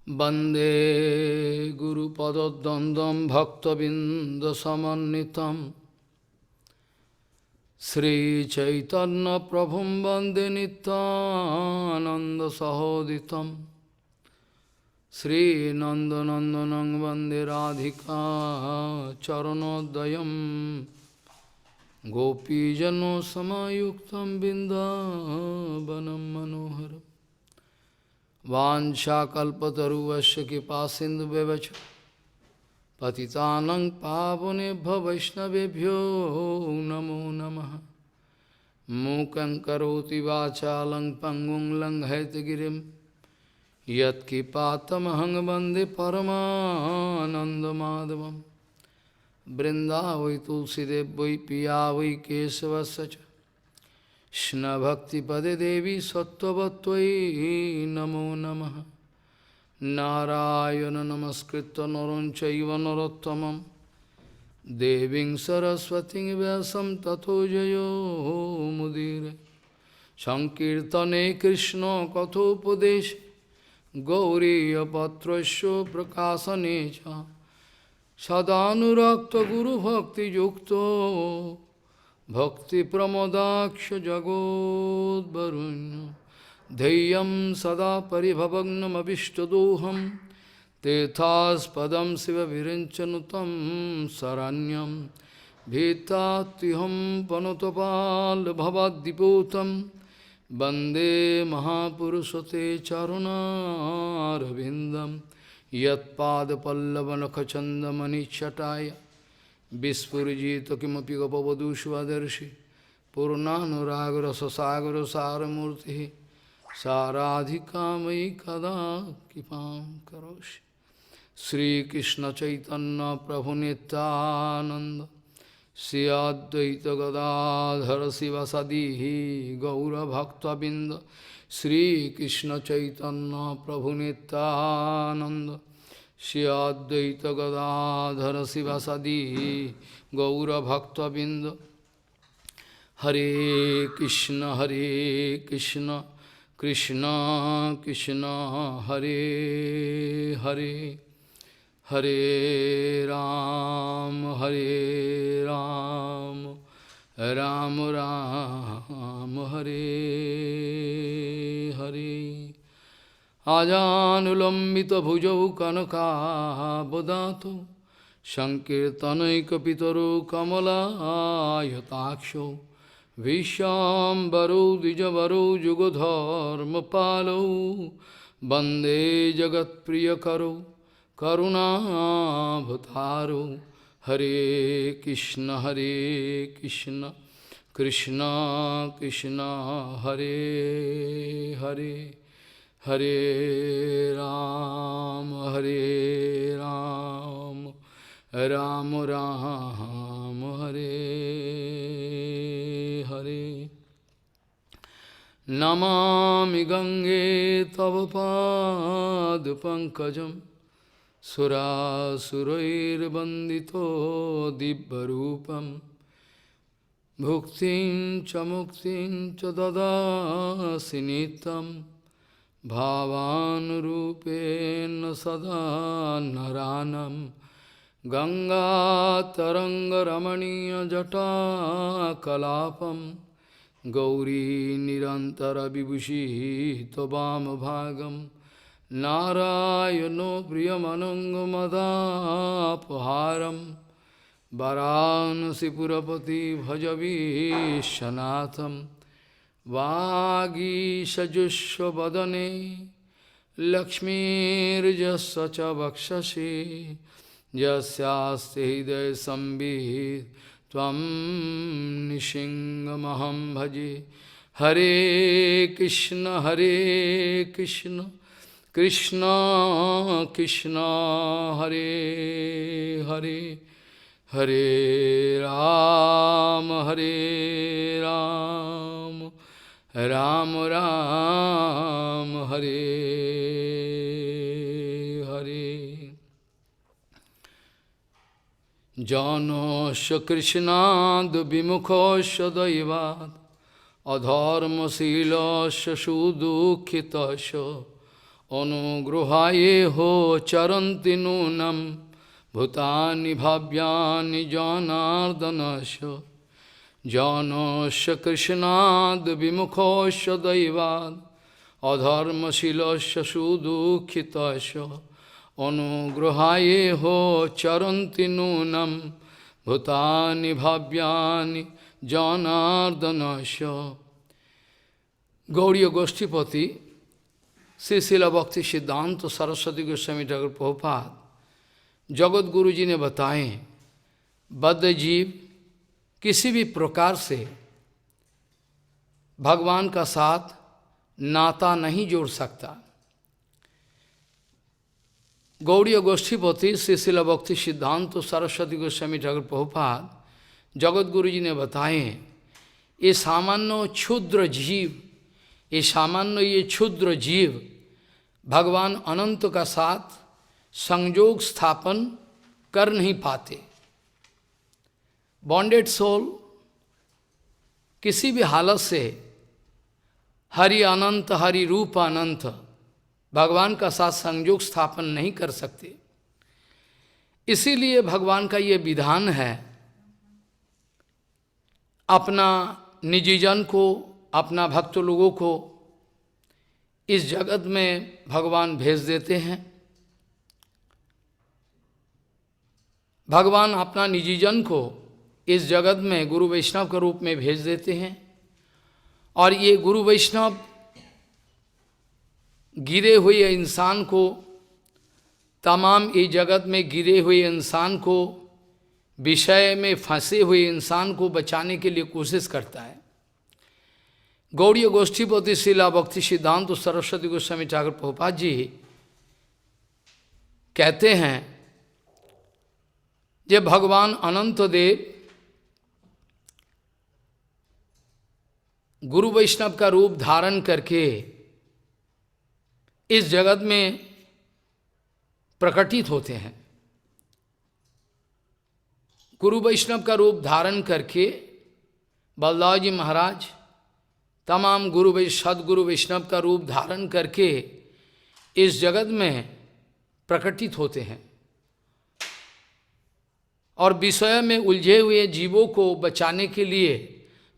वंदे गुरुपद्वंद्वं भक्तबिंदसमन्वितं श्रीचैतन्यप्रभुं वंदे नित्यानन्दसहोदितं श्रीनन्दनन्दनं वंदे राधिका चरणोदयं गोपीजनसमायुक्तं बिन्दावनं मनोहरम् वाञ्छाकल्पतरुवस्य कृपासिन्धुव्यवच पतितानं पावनेभ्यो वैष्णवेभ्यो नमो नमः। मूकं करोति वाचालं पङ्गुं लङ्घयितगिरिं यत्कृपातमहं वन्दे परमानन्दमाधवं। वृन्दावै तुलसीदेव वै पिया वै केशवस्य च कृष्णभक्तिपदे देवी सत्त्ववत्त्वयि नमो नमः। नारायण नमस्कृत्य नरं चैव नरोत्तमं देवीं सरस्वतीं व्यासं ततो जयो मुदीरये। संकीर्तने कृष्ण कथोपदेशे गौरीयपत्रस्य प्रकाशने च सदानुरक्त गुरुभक्तियुक्तो भक्तिप्रमोदाक्ष जगोद्वरुण्य धैर्यं सदा परिभवग्नमभिष्टदोहं तीर्थास्पदं शिवविरिञ्चनुतं शरण्यं भीतात्युहं पनुतपाल्भवद्दिपूतं वन्दे महापुरुषते चरुणारविन्दं यत्पादपल्लवनखचन्दमणिच्छटाय विस्फुजित किमपि गपवधूष्वदर्शि पूर्णानुरागरससागरसारमूर्ति साराधिका मयि कदा कृपां करोषि। श्रीकृष्ण चैतन्य प्रभु नित्यानंद श्री अद्वैत गदाधर शिवसदी गौरभक्तबिंद श्रीकृष्ण चैतन्य प्रभु नित्यानंद श्री अद्वैत गदाधर शिवसदी गौरभक्तबिंद। हरे कृष्ण कृष्ण कृष्ण हरे हरे हरे राम राम राम हरे हरे। आजानुलंबित भुजौ कनकाबदातो संकीर्तनैकपितरो कमलायताक्षो विश्वाम्बरो द्विजवरो जुगधर्मपालो वन्दे जगत्प्रियकरो करुणाभतारो। हरे कृष्ण कृष्ण कृष्ण हरे हरे हरे राम राम राम हरे हरे। नमामि गंगे तव पादपङ्कजं सुरासुरैर्वन्दितो दिव्यरूपं भुक्तिं च मुक्तिं च ददासि नित्यं भावानुरूपेण सदा नरानं। गंगातरङ्गरमणीयजटाकलापं गौरी निरन्तरविभूषिः त्ववामभागं नारायणो प्रियमनङ्गमदापहारं वाराणसीपुरपति भजवीशनाथं। वागीषजुष्वदने लक्ष्मीर्यस्य च वक्षसि यस्यास्ति हृदये संवित् त्वं निशिङ्गमहं भजे। हरे Krishna Krishna Krishna Hare Hare Hare Ram Ram Ram Hare Hare. Janoshya Krishnad Vimukhosya Daivat Adharma Silasya Sudukhitasya अनुगृहाये हो चरन्ति नूनम भूतानि भाव्यानि जनार्दनस्य जनस्य कृष्णाद् विमुखस्य दैवाद् अधर्मशीलस्य सुदुःखितस्य अनुगृहाये हो चरन्ति नूनम भूतानि भाव्यानि जनार्दनस्य। गौड़ीय गोष्ठीपति श्री शिला भक्ति सिद्धांत सरस्वती गोस्वामी ठाकुर प्रभुपाद जगत गुरु जी ने बताए, बद्ध जीव किसी भी प्रकार से भगवान का साथ नाता नहीं जोड़ सकता। गौड़ीय गोष्ठीपति श्री शिला भक्ति सिद्धांत सरस्वती गोस्वामी ठाकुर प्रभुपाद जगत गुरु जी ने बताए, ये सामान्य क्षुद्र जीव, ये क्षुद्र जीव भगवान अनंत का साथ संयोग स्थापन कर नहीं पाते। बॉन्डेड सोल किसी भी हालत से हरि अनंत, हरि रूप अनंत भगवान का साथ संयोग स्थापन नहीं कर सकते। इसीलिए भगवान का ये विधान है, अपना निजी जन को, अपना भक्त लोगों को इस जगत में भगवान भेज देते हैं। भगवान अपना निजी जन को इस जगत में गुरु वैष्णव के रूप में भेज देते हैं। और ये गुरु वैष्णव गिरे हुए इंसान को, तमाम ये जगत में गिरे हुए इंसान को, विषय में फंसे हुए इंसान को बचाने के लिए कोशिश करता है। गौड़ीय गोष्ठीपति शिला भक्ति सिद्धांत सरस्वती गोस्वामी ठाकुर प्रभुपाद जी कहते हैं, जब भगवान अनंत देव गुरु वैष्णव का रूप धारण करके इस जगत में प्रकटित होते हैं, गुरु वैष्णव का रूप धारण करके बलदाव जी महाराज तमाम सदगुरु वैष्णव का रूप धारण करके इस जगत में प्रकटित होते हैं और विषय में उलझे हुए जीवों को बचाने के लिए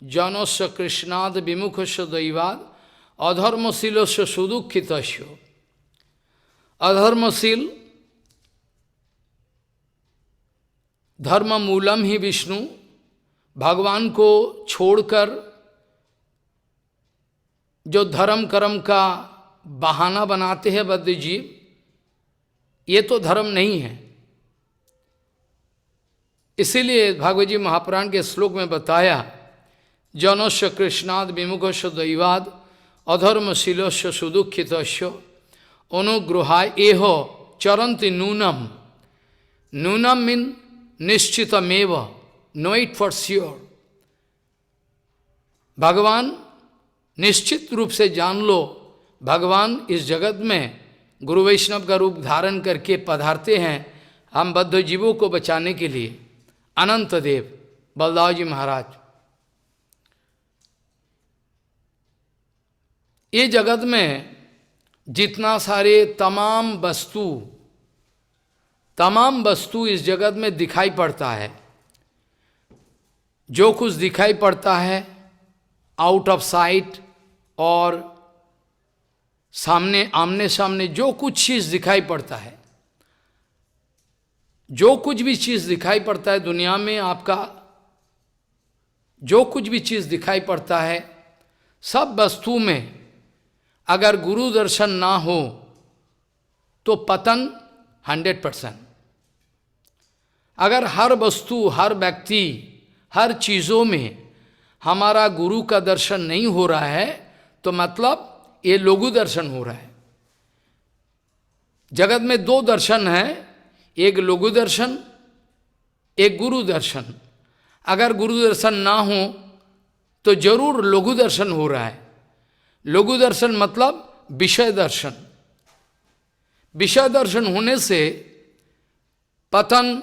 जनस्य कृष्णाद विमुखस्य दैवाद अधर्मशीलस्य सुदुःखितस्य। अधर्मशील धर्म मूलम ही विष्णु, भगवान को छोड़कर जो धर्म कर्म का बहाना बनाते हैं बद्ध जीव, ये तो धर्म नहीं है। इसीलिए भागवत जी महापुराण के श्लोक में बताया, जनस्य कृष्णाद विमुखस्य दैवाद अधर्मशीलस्य सुदुःखितस्य अनुगृहाय एहो चरन्ति नूनम। नूनम मीन निश्चितमेव, नो इट फॉर श्योर। भगवान निश्चित रूप से जान लो, भगवान इस जगत में गुरु वैष्णव का रूप धारण करके पधारते हैं हम बद्ध जीवों को बचाने के लिए। अनंत देव बलदाव जी महाराज, ये जगत में जितना सारे तमाम वस्तु इस जगत में दिखाई पड़ता है, जो कुछ दिखाई पड़ता है आउट ऑफ साइट और सामने आमने सामने जो कुछ चीज़ दिखाई पड़ता है, जो कुछ भी चीज़ दिखाई पड़ता है दुनिया में, आपका जो कुछ भी चीज़ दिखाई पड़ता है, सब वस्तु में अगर गुरु दर्शन ना हो तो पतन 100%। अगर हर वस्तु, हर व्यक्ति, हर चीज़ों में हमारा गुरु का दर्शन नहीं हो रहा है तो मतलब ये लघु दर्शन हो रहा है। जगत में दो दर्शन हैं, एक लघु दर्शन, एक गुरु दर्शन। अगर गुरु दर्शन ना हो तो जरूर लघु दर्शन हो रहा है। लघु दर्शन मतलब विषय दर्शन। विषय दर्शन होने से पतन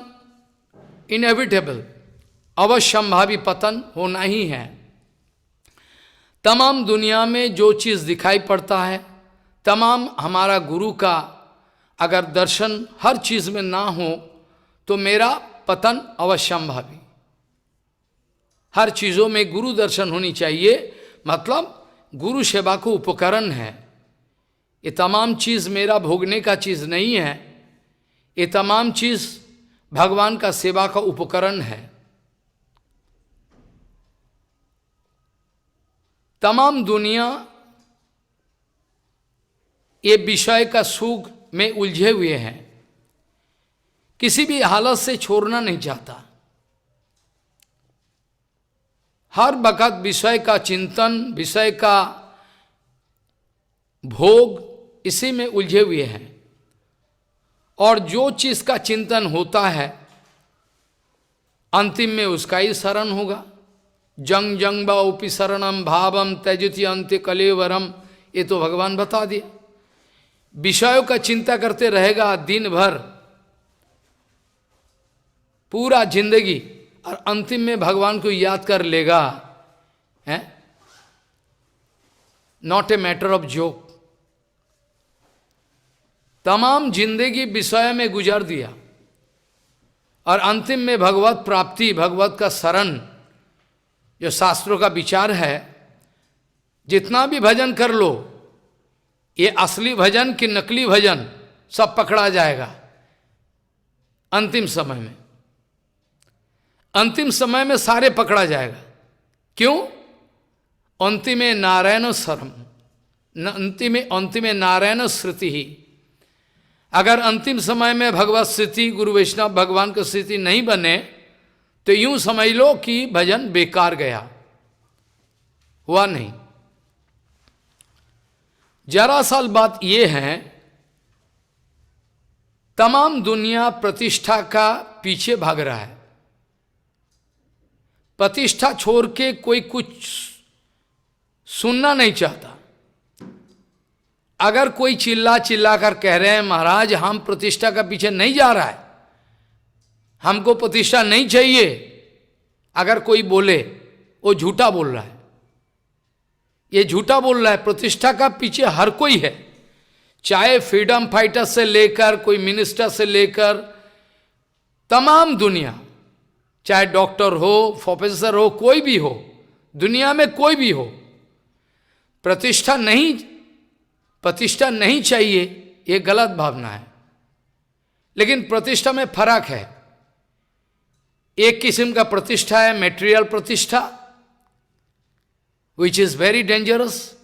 इनएविटेबल, अवश्यंभावी पतन होना ही है। तमाम दुनिया में जो चीज़ दिखाई पड़ता है, तमाम हमारा गुरु का अगर दर्शन हर चीज में ना हो तो मेरा पतन अवश्यंभावी। हर चीजों में गुरु दर्शन होनी चाहिए, मतलब गुरु सेवा को उपकरण है। ये तमाम चीज मेरा भोगने का चीज नहीं है, ये तमाम चीज भगवान का सेवा का उपकरण है। तमाम दुनिया ये विषय का सुख में उलझे हुए हैं, किसी भी हालत से छोड़ना नहीं चाहता। हर वक्त विषय का चिंतन, विषय का भोग, इसी में उलझे हुए हैं। और जो चीज का चिंतन होता है अंतिम में उसका ही शरण होगा। जंग जंग बापि शरणम भावम त्यजति अंत्य कलेवरम, ये तो भगवान बता दिया। विषयों का चिंता करते रहेगा दिन भर, पूरा जिंदगी, और अंतिम में भगवान को याद कर लेगा, है not a matter of joke. तमाम जिंदगी विषय में गुजार दिया और अंतिम में भगवत प्राप्ति, भगवत का शरण, जो शास्त्रों का विचार है, जितना भी भजन कर लो, ये असली भजन कि नकली भजन सब पकड़ा जाएगा अंतिम समय में। अंतिम समय में सारे पकड़ा जाएगा। क्यों? अंतिमे नारायण शरम, अंतिमे नारायण श्रुति ही। अगर अंतिम समय में भगवत स्थिति, गुरु वैष्णव भगवान की स्थिति नहीं बने तो यूं समझ लो कि भजन बेकार गया, हुआ नहीं। जरा सल बात यह है, तमाम दुनिया प्रतिष्ठा का पीछे भाग रहा है। प्रतिष्ठा छोड़ के कोई कुछ सुनना नहीं चाहता। अगर कोई चिल्ला चिल्ला कर कह रहे हैं महाराज हम प्रतिष्ठा का पीछे नहीं जा रहा है, हमको प्रतिष्ठा नहीं चाहिए, अगर कोई बोले वो झूठा बोल रहा है। ये झूठा बोल रहा है। प्रतिष्ठा का पीछे हर कोई है, चाहे फ्रीडम फाइटर से लेकर कोई मिनिस्टर से लेकर तमाम दुनिया, चाहे डॉक्टर हो, प्रोफेसर हो, कोई भी हो, दुनिया में कोई भी हो, प्रतिष्ठा नहीं चाहिए, ये गलत भावना है। लेकिन प्रतिष्ठा में फर्क है। एक किस्म का प्रतिष्ठा है मेटेरियल प्रतिष्ठा, which is very dangerous.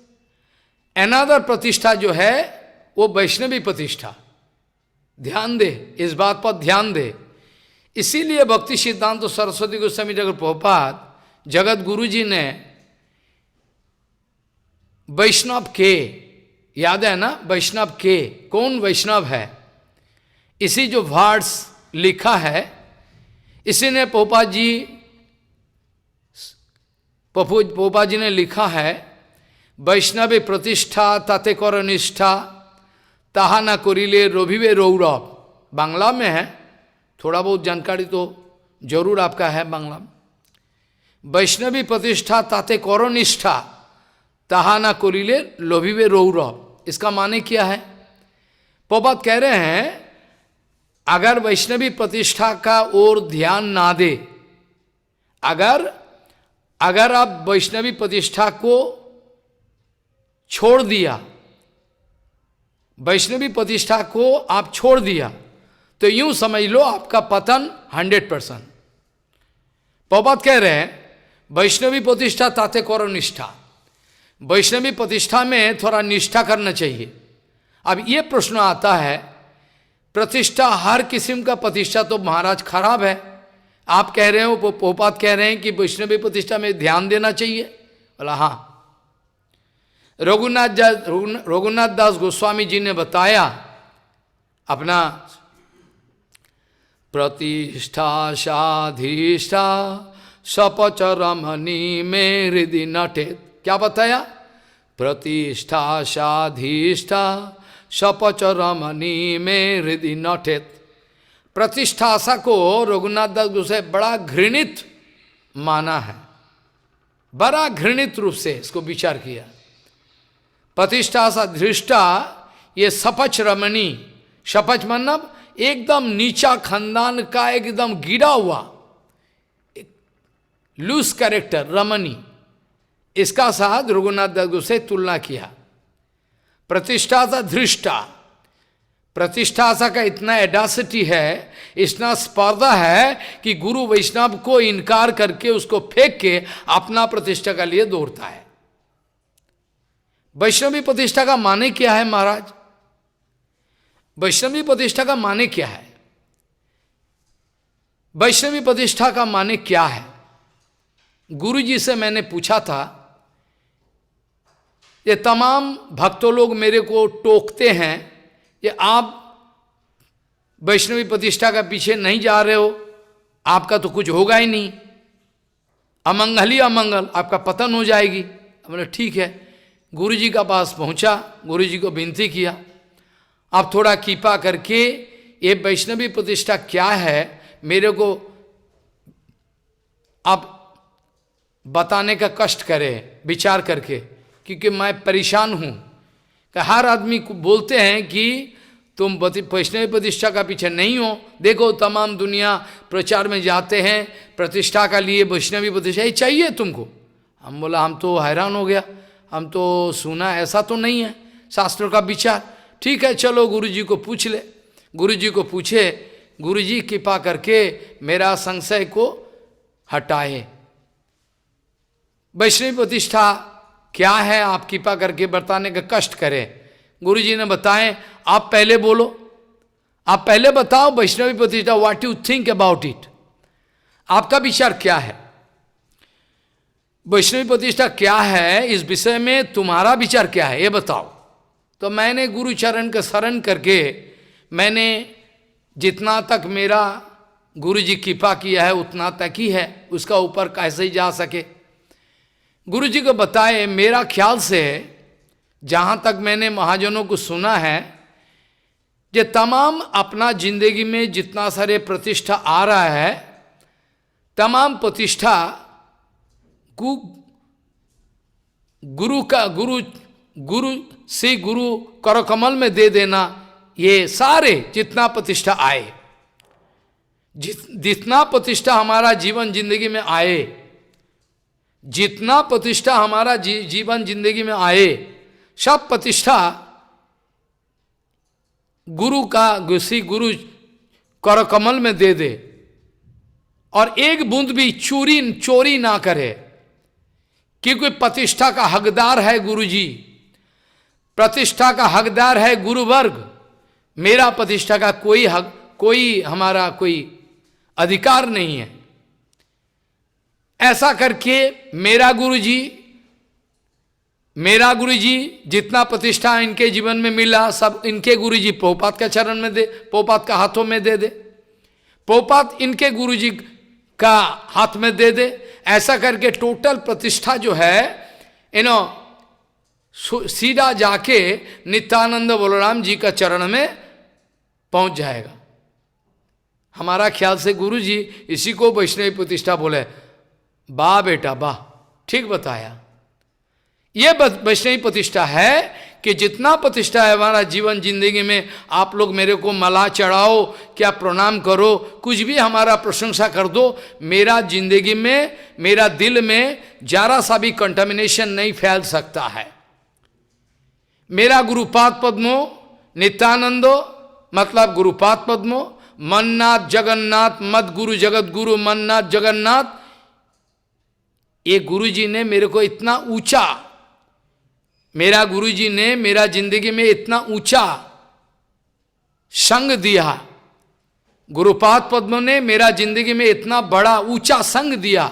Another प्रतिष्ठा जो है वो वैष्णवी प्रतिष्ठा। ध्यान दे, इस बात पर ध्यान दे। इसीलिए भक्ति सिद्धांत तो सरस्वती गोस्वामी ठाकुर प्रभुपाद जगत गुरु जी ने वैष्णव के, याद है ना, वैष्णव के कौन वैष्णव है, इसी जो वर्ड्स लिखा है, इसी ने प्रभुपाद जी ने लिखा है, वैष्णवे प्रतिष्ठा ताते कर निष्ठा ताहा ना करिले रविवे रौरव। बांग्ला में है, थोड़ा बहुत जानकारी तो जरूर आपका है बांग्ला में। वैष्णवी प्रतिष्ठा ताते करो निष्ठा ताहा ना करिले लोभिवे रौरव। इसका माने क्या है? प्रभुपाद कह रहे हैं अगर वैष्णवी प्रतिष्ठा का ओर ध्यान ना दे, अगर आप वैष्णवी प्रतिष्ठा को छोड़ दिया, वैष्णवी प्रतिष्ठा को आप छोड़ दिया, तो यूं समझ लो आपका पतन 100%। प्रभुपाद कह रहे हैं वैष्णवी प्रतिष्ठा ताते करो निष्ठा। वैष्णवी प्रतिष्ठा में थोड़ा निष्ठा करना चाहिए। अब ये प्रश्न आता है, प्रतिष्ठा हर किस्म का प्रतिष्ठा तो महाराज खराब है, आप कह रहे हो, प्रभुपाद कह रहे हैं कि वैष्णवी प्रतिष्ठा में ध्यान देना चाहिए। बोला हाँ। रघुनाथ दास गोस्वामी जी ने बताया अपना प्रतिष्ठा साधिष्ठा सपचरमणि में हृदय नटेत। क्या बताया? प्रतिष्ठा साधिष्ठा सपचरमणि में हृदय नटेत। प्रतिष्ठा आशा को रघुनाथ दास गोस्वामी बड़ा घृणित माना है, बड़ा घृणित रूप से इसको विचार किया। प्रतिष्ठा सा धृष्टा, ये सपच रमणी, सपच मतलब एकदम नीचा खानदान का, एकदम गिरा हुआ लूज कैरेक्टर रमणी, इसका साथ रघुनाथ दास से तुलना किया। प्रतिष्ठा सा धृष्टा, प्रतिष्ठा सा का इतना एडासिटी है, इतना स्पर्धा है कि गुरु वैष्णव को इनकार करके उसको फेंक के अपना प्रतिष्ठा का लिए दौड़ता है। वैष्णवी प्रतिष्ठा का माने क्या है महाराज? वैष्णवी प्रतिष्ठा का माने क्या है? वैष्णवी प्रतिष्ठा का माने क्या है? गुरु जी से मैंने पूछा था, ये तमाम भक्तों लोग मेरे को टोकते हैं, ये आप वैष्णवी प्रतिष्ठा का पीछे नहीं जा रहे हो, आपका तो कुछ होगा ही नहीं, अमंगल ही अमंगल, आपका पतन हो जाएगी। बोले ठीक है। गुरु जी का पास पहुंचा, गुरु जी को विनती किया, आप थोड़ा कृपा करके ये वैष्णवी प्रतिष्ठा क्या है मेरे को आप बताने का कष्ट करें विचार करके, क्योंकि मैं परेशान हूँ। हर आदमी को बोलते हैं कि तुम वैष्णवी प्रतिष्ठा का पीछे नहीं हो, देखो तमाम दुनिया प्रचार में जाते हैं प्रतिष्ठा का लिए, वैष्णवी प्रतिष्ठा ही चाहिए तुमको। हम बोला हम तो हैरान हो गया, हम तो सुना ऐसा तो नहीं है शास्त्रों का विचार। ठीक है चलो गुरु जी को पूछ ले। गुरु जी को पूछे, गुरु जी कृपा करके मेरा संशय को हटाए, वैष्णवी प्रतिष्ठा क्या है आप कृपा करके बताने का कष्ट करें। गुरु जी ने बताएं, आप पहले बोलो, आप पहले बताओ वैष्णवी प्रतिष्ठा, what you think about it, आपका विचार क्या है, वैष्णवी प्रतिष्ठा क्या है, इस विषय में तुम्हारा विचार क्या है ये बताओ। तो मैंने गुरु चरण का शरण करके मैंने जितना तक मेरा गुरु जी कृपा किया है उतना तक ही है, उसका ऊपर कैसे ही जा सके। गुरु जी को बताए, मेरा ख्याल से जहाँ तक मैंने महाजनों को सुना है, ये तमाम अपना जिंदगी में जितना सारे प्रतिष्ठा आ रहा है, तमाम प्रतिष्ठा गुरु से गुरु करकमल में दे देना। ये सारे जितना प्रतिष्ठा आए, जितना प्रतिष्ठा हमारा जीवन जिंदगी में आए, जितना प्रतिष्ठा हमारा जीवन जिंदगी में आए, सब प्रतिष्ठा गुरु का गुरु करकमल में दे दे, और एक बूंद भी चोरी ना करे, क्योंकि प्रतिष्ठा का हकदार है गुरु जी, प्रतिष्ठा का हकदार है गुरु वर्ग। मेरा प्रतिष्ठा का कोई हक, कोई हमारा कोई अधिकार नहीं है। ऐसा करके मेरा गुरु जी जितना प्रतिष्ठा इनके जीवन में मिला, सब इनके गुरु जी पोपात का चरण में दे, पोपात का हाथों में दे दे, पोपात इनके गुरु जी का हाथ में दे दे। ऐसा करके टोटल प्रतिष्ठा जो है सीधा जाके नित्यानंद बलराम जी का चरण में पहुंच जाएगा। हमारा ख्याल से गुरु जी इसी को वैष्णवी प्रतिष्ठा बोले। वाह बेटा वाह, ठीक बताया। ये वैष्णवी प्रतिष्ठा है कि जितना प्रतिष्ठा है हमारा जीवन जिंदगी में, आप लोग मेरे को मला चढ़ाओ, क्या प्रणाम करो, कुछ भी हमारा प्रशंसा कर दो, मेरा जिंदगी में, मेरा दिल में जरा सा भी कंटामिनेशन नहीं फैल सकता है। मेरा गुरुपाद पद्मो नित्यानंदो, मतलब गुरुपाद पद्मो, मन्नाथ जगन्नाथ मद गुरु जगत गुरु मन्नाथ जगन्नाथ, ये गुरु जी ने मेरे को इतना ऊंचा, मेरा गुरु जी ने मेरा जिंदगी में इतना ऊंचा संग दिया, गुरुपाद पद्म ने मेरा जिंदगी में इतना बड़ा ऊंचा संग दिया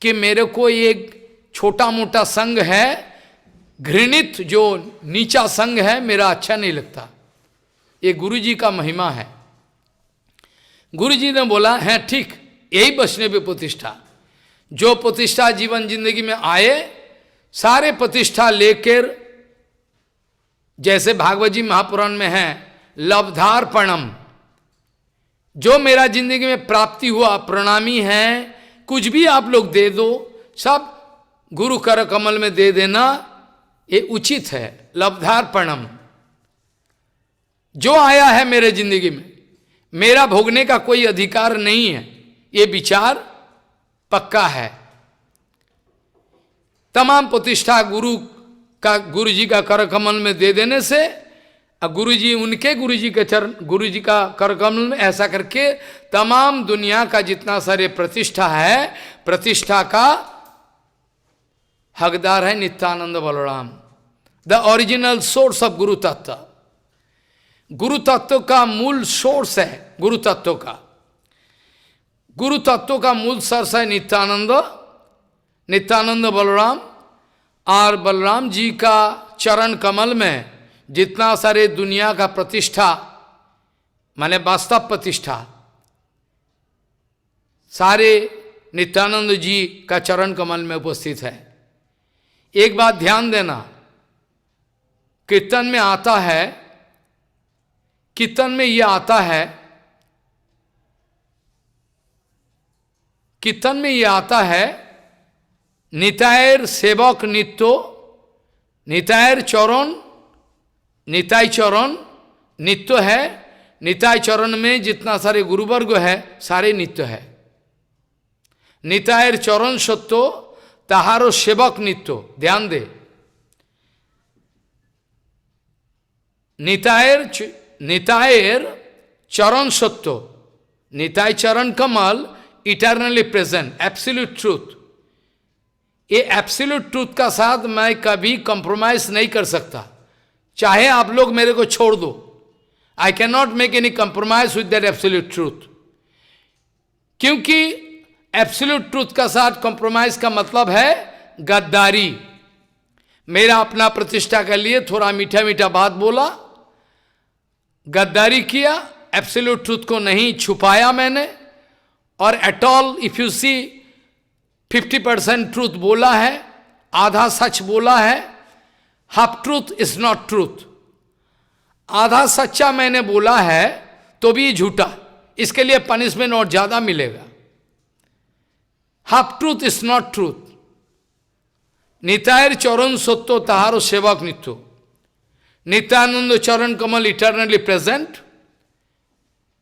कि मेरे को एक छोटा मोटा संग है, घृणित जो नीचा संग है, मेरा अच्छा नहीं लगता। ये गुरु जी का महिमा है। गुरु जी ने बोला है ठीक, यही वैष्णवी प्रतिष्ठा, जो प्रतिष्ठा जीवन जिंदगी में आए, सारे प्रतिष्ठा लेकर, जैसे भागवत जी महापुराण में है, लब्धार्पणम, जो मेरा जिंदगी में प्राप्ति हुआ प्रणामी है, कुछ भी आप लोग दे दो, सब गुरु कर कमल में दे देना, ये उचित है। लब्धार्पणम, जो आया है मेरे जिंदगी में, मेरा भोगने का कोई अधिकार नहीं है, ये विचार पक्का है। तमाम प्रतिष्ठा गुरु जी का कर कमल में दे देने से, गुरु जी उनके गुरु जी के चरण, गुरु जी का कर कमल में ऐसा करके तमाम दुनिया का जितना सारे प्रतिष्ठा है, प्रतिष्ठा का हकदार है Nityanand Balram, the original source of गुरु तत्व। गुरु तत्व का मूल सोर्स है गुरु तत्व का। गुरु तत्व का मूल सोर्स है नित्यानंद बलराम। और बलराम जी का चरण कमल में जितना सारे दुनिया का प्रतिष्ठा, माने वास्तव प्रतिष्ठा, सारे नित्यानंद जी का चरण कमल में उपस्थित है। एक बात ध्यान देना, कीर्तन में आता है, कीर्तन में यह आता है, कीर्तन में यह आता है, नितायर सेवक नित्यो, नितायर चरण, निताय चरण नित्य है। निताय चरण में जितना सारे गुरुवर्ग है सारे नित्य है। नितायर चरण सत्यो ताहारो सेवक नित्यो, ध्यान दे। नितायर चरण सत्यो, निताय चरण कमल इटर्नली प्रेजेंट, एब्सोल्यूट ट्रूथ। ये एब्सोल्यूट ट्रूथ का साथ मैं कभी कंप्रोमाइज नहीं कर सकता, चाहे आप लोग मेरे को छोड़ दो। I can not make any compromise with that absolute truth, क्योंकि एब्सोल्यूट ट्रूथ का साथ कंप्रोमाइज का मतलब है गद्दारी। मेरा अपना प्रतिष्ठा के लिए थोड़ा मीठा मीठा बात बोला, गद्दारी किया, एब्सोल्यूट ट्रूथ को नहीं छुपाया मैंने। और at all if you see 50% truth बोला है, आधा सच बोला है। Half truth is not truth. आधा सच्चा मैंने बोला है तो भी झूठा, इसके लिए पनिशमेंट और ज्यादा मिलेगा। Half truth is not truth. नितायर चरण सत्यो ताहारो सेवक नित्यो, नित्यानंद चरण कमल इटर्नली प्रेजेंट।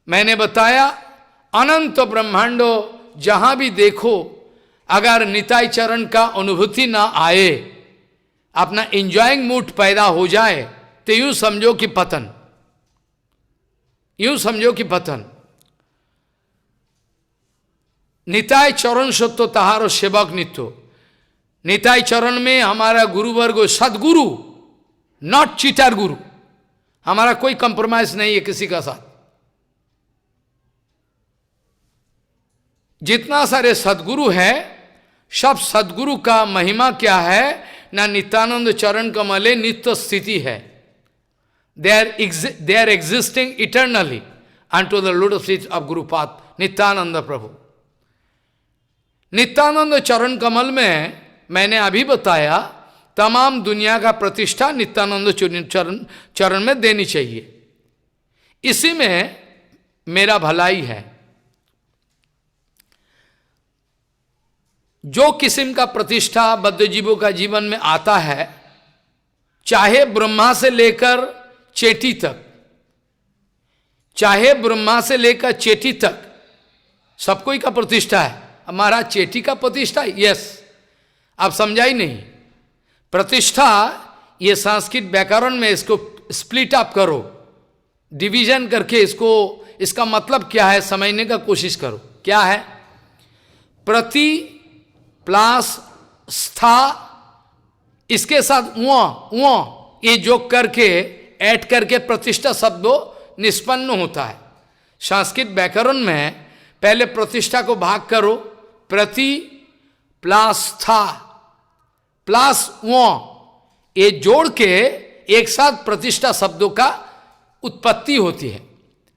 मैंने बताया अनंत ब्रह्मांडो जहां भी देखो, अगर निताय चरण का अनुभूति ना आए, अपना एंजॉइंग मूड पैदा हो जाए, तो यूं समझो कि पतन, यूं समझो कि पतन। निताय चरण सत्यो ताहारो सेवक नित्यो। निताय चरण में हमारा गुरुवर्ग सदगुरु, नॉट चीटर गुरु। हमारा कोई कंप्रोमाइज नहीं है किसी का साथ। जितना सारे सदगुरु है, सब सदगुरु का महिमा क्या है ना, नित्यानंद चरण कमले नित्य स्थिति है। They are existing eternally unto the lotus feet of Gurupath, Nityananda Prabhu. Nityananda चरण कमल में मैंने अभी बताया तमाम दुनिया का प्रतिष्ठा नित्यानंद चरण में देनी चाहिए। इसी में मेरा भलाई है। जो किस्म का प्रतिष्ठा बद्धजीवों का जीवन में आता है, चाहे ब्रह्मा से लेकर चेटी तक, चाहे ब्रह्मा से लेकर चेटी तक, सब कोई का प्रतिष्ठा है। हमारा चेटी का प्रतिष्ठा, यस, आप समझा ही नहीं। प्रतिष्ठा ये संस्कृत व्याकरण में इसको स्प्लिट अप करो, डिवीजन करके इसको, इसका मतलब क्या है समझने का कोशिश करो। क्या है? प्रति प्लस स्था, इसके साथ ये जोग करके ऐड करके प्रतिष्ठा शब्द निष्पन्न होता है। संस्कृत व्याकरण में पहले प्रतिष्ठा को भाग करो, प्रति प्लस स्था प्लस ये जोड़ के एक साथ प्रतिष्ठा शब्दों का उत्पत्ति होती है।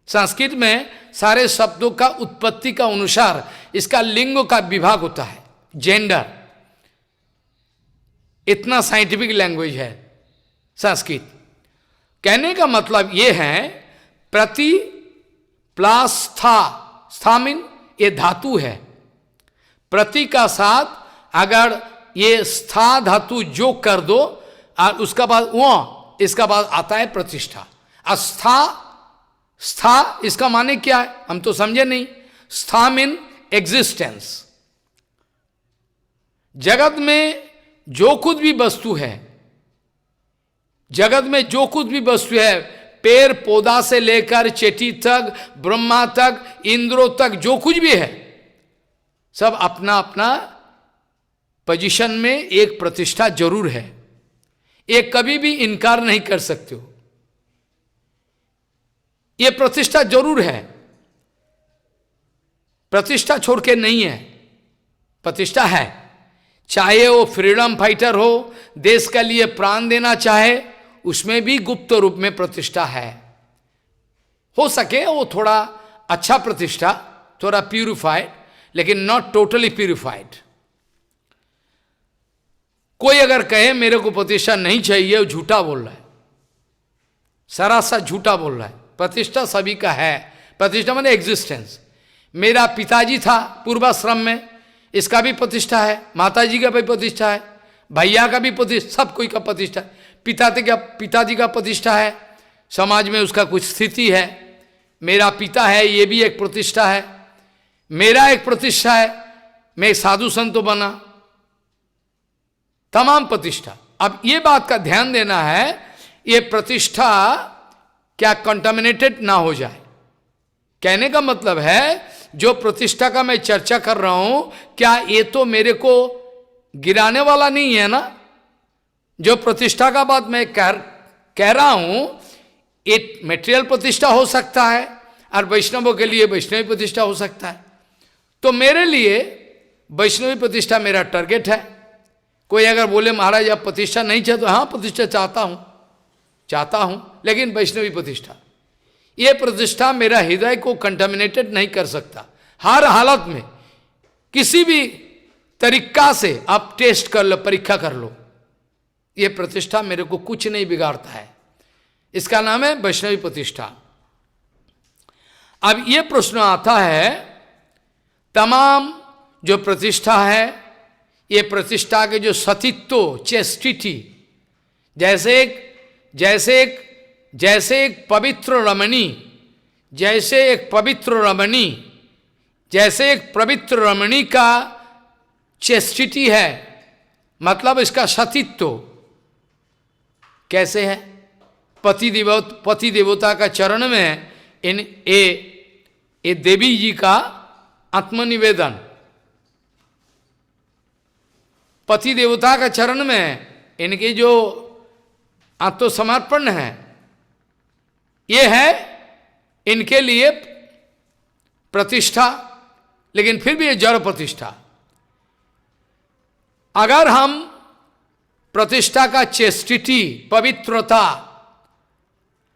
संस्कृत में सारे शब्दों का उत्पत्ति का अनुसार इसका लिंग का विभाग होता है, जेंडर। इतना साइंटिफिक लैंग्वेज है संस्कृत। कहने का मतलब ये है प्रति प्लस स्था, स्था मीन ये धातु है। प्रति का साथ अगर ये स्था धातु जोग कर दो, और उसका बाद वो, इसका बाद आता है प्रतिष्ठा। अस्था, स्था इसका माने क्या है हम तो समझे नहीं। स्था मीन एग्जिस्टेंस। जगत में जो कुछ भी वस्तु है, जगत में जो कुछ भी वस्तु है, पेड़ पौधा से लेकर चेटी तक, ब्रह्मा तक, इंद्रों तक, जो कुछ भी है, सब अपना अपना पोजीशन में एक प्रतिष्ठा जरूर है। एक कभी भी इनकार नहीं कर सकते हो, ये प्रतिष्ठा जरूर है। प्रतिष्ठा छोड़ के नहीं है, प्रतिष्ठा है। चाहे वो फ्रीडम फाइटर हो, देश के लिए प्राण देना चाहे, उसमें भी गुप्त रूप में प्रतिष्ठा है। हो सके वो थोड़ा अच्छा प्रतिष्ठा, थोड़ा प्यूरिफाइड, लेकिन नॉट टोटली प्यूरिफाइड। कोई अगर कहे मेरे को प्रतिष्ठा नहीं चाहिए, वो झूठा बोल रहा है, सरासर झूठा बोल रहा है। प्रतिष्ठा सभी का है। प्रतिष्ठा माने एग्जिस्टेंस। मेरा पिताजी था पूर्वाश्रम में, इसका भी प्रतिष्ठा है, माताजी का भी प्रतिष्ठा है, भैया का भी प्रतिष्ठा, सब कोई का प्रतिष्ठा है। पिताजी का प्रतिष्ठा है, समाज में उसका कुछ स्थिति है। मेरा पिता है, ये भी एक प्रतिष्ठा है। मेरा एक प्रतिष्ठा है, मैं एक साधु संत बना, तमाम प्रतिष्ठा। अब ये बात का ध्यान देना है, ये प्रतिष्ठा क्या कंटामिनेटेड ना हो जाए। कहने का मतलब है, जो प्रतिष्ठा का मैं चर्चा कर रहा हूं, क्या ये तो मेरे को गिराने वाला नहीं है ना। जो प्रतिष्ठा का बात मैं कह रहा हूं, एक मेटेरियल प्रतिष्ठा हो सकता है, और वैष्णवों के लिए वैष्णवी प्रतिष्ठा हो सकता है। तो मेरे लिए वैष्णवी प्रतिष्ठा मेरा टारगेट है। कोई अगर बोले महाराज आप प्रतिष्ठा नहीं चाहते, तो हाँ प्रतिष्ठा चाहता हूं, लेकिन वैष्णवी प्रतिष्ठा, ये प्रतिष्ठा मेरा हृदय को कंटामिनेटेड नहीं कर सकता। हर हालत में किसी भी तरीका से आप टेस्ट कर लो, परीक्षा कर लो, ये प्रतिष्ठा मेरे को कुछ नहीं बिगाड़ता है। इसका नाम है वैष्णवी प्रतिष्ठा। अब ये प्रश्न आता है, तमाम जो प्रतिष्ठा है, ये प्रतिष्ठा के जो सतीत्व, चेस्टिटी, जैसे एक पवित्र रमणी, जैसे एक पवित्र रमणी का चेस्टिटी है, मतलब इसका सतीत्व कैसे है। पति देवता का चरण में ये देवी जी का आत्मनिवेदन, पति देवता का चरण में इनके जो आत्मसमर्पण है, ये है इनके लिए प्रतिष्ठा, लेकिन फिर भी ये जड़ प्रतिष्ठा। अगर हम प्रतिष्ठा का चेस्टिटी, पवित्रता,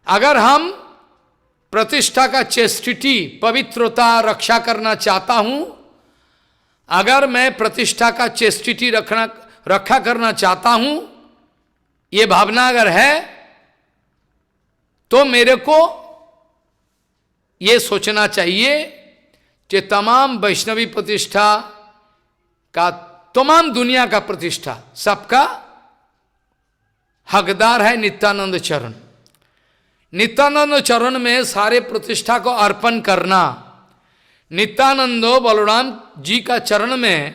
अगर हम प्रतिष्ठा का चेस्टिटी, पवित्रता रक्षा करना चाहता हूं, अगर मैं प्रतिष्ठा का चेस्टिटी रखा करना चाहता हूं, ये भावना अगर है, तो मेरे को ये सोचना चाहिए कि तमाम वैष्णवी प्रतिष्ठा का, तमाम दुनिया का प्रतिष्ठा, सबका हकदार है नित्यानंद चरण। नित्यानंद चरण में सारे प्रतिष्ठा को अर्पण करना, नित्यानंद बलराम जी का चरण में